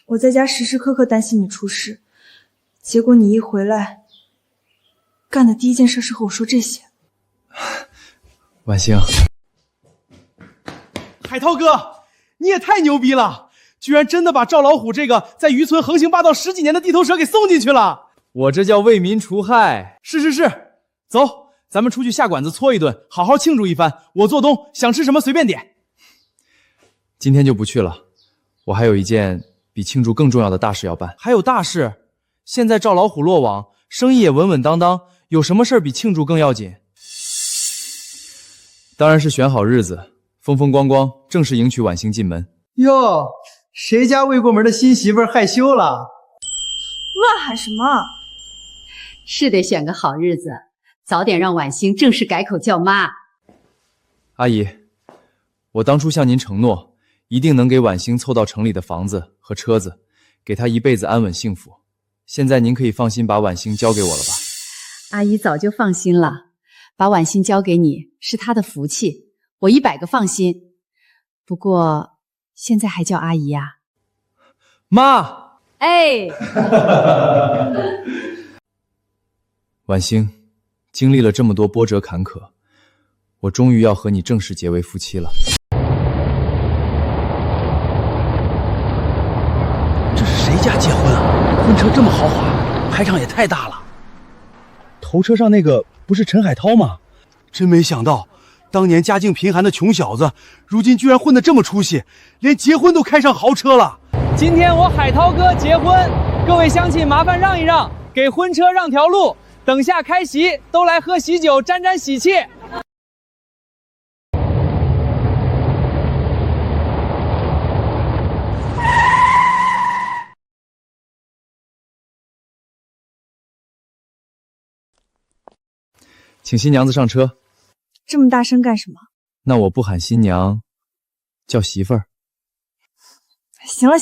我在家时时刻刻担心你出事，结果你一回来，干的第一件事是和我说这些。婉星，海涛哥，你也太牛逼了，居然真的把赵老虎这个在渔村横行霸道10几年的地头蛇给送进去了。我这叫为民除害。是，走，咱们出去下馆子搓一顿，好好庆祝一番。我做东，想吃什么随便点。今天就不去了，我还有一件比庆祝更重要的大事要办。还有大事？现在赵老虎落网，生意也稳稳当当，有什么事比庆祝更要紧？当然是选好日子，风风光光正式迎娶婉星进门。哟，谁家未过门的新媳妇害羞了？乱喊什么？是得选个好日子，早点让婉星正式改口叫妈。阿姨，我当初向您承诺，一定能给婉星凑到城里的房子和车子，给她一辈子安稳幸福。现在您可以放心把婉星交给我了吧？阿姨早就放心了，把婉星交给你是她的福气，我100个放心。不过现在还叫阿姨呀？妈！哎，婉星，经历了这么多波折坎坷，我终于要和你正式结为夫妻了。这是谁家结婚啊？婚车这么豪华，排场也太大了。头车上那个不是陈海涛吗？真没想到，当年家境贫寒的穷小子，如今居然混得这么出息，连结婚都开上豪车了。今天我海涛哥结婚，各位乡亲麻烦让一让，给婚车让条路。等下开席，都来喝喜酒，沾沾喜气。请新娘子上车。这么大声干什么？那我不喊新娘，叫媳妇儿。行了，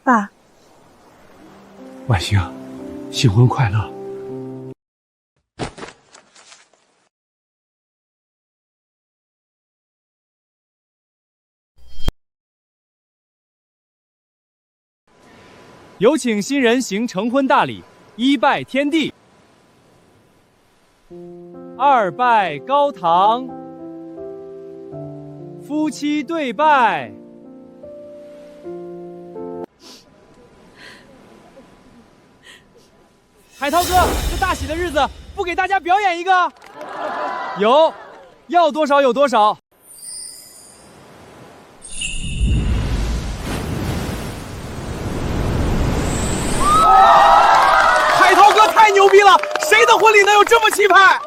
爸，婉星，新婚快乐！有请新人行成婚大礼：一拜天地，二拜高堂，夫妻对拜。海涛哥，这大喜的日子，不给大家表演一个？有，要多少有多少。海涛哥太牛逼了，谁的婚礼能有这么气派？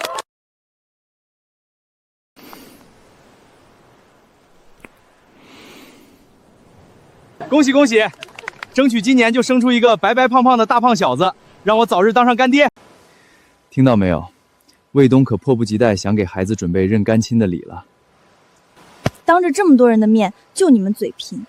恭喜恭喜，争取今年就生出一个白白胖胖的大胖小子，让我早日当上干爹。听到没有？卫东可迫不及待想给孩子准备认干亲的礼了。当着这么多人的面，就你们嘴贫，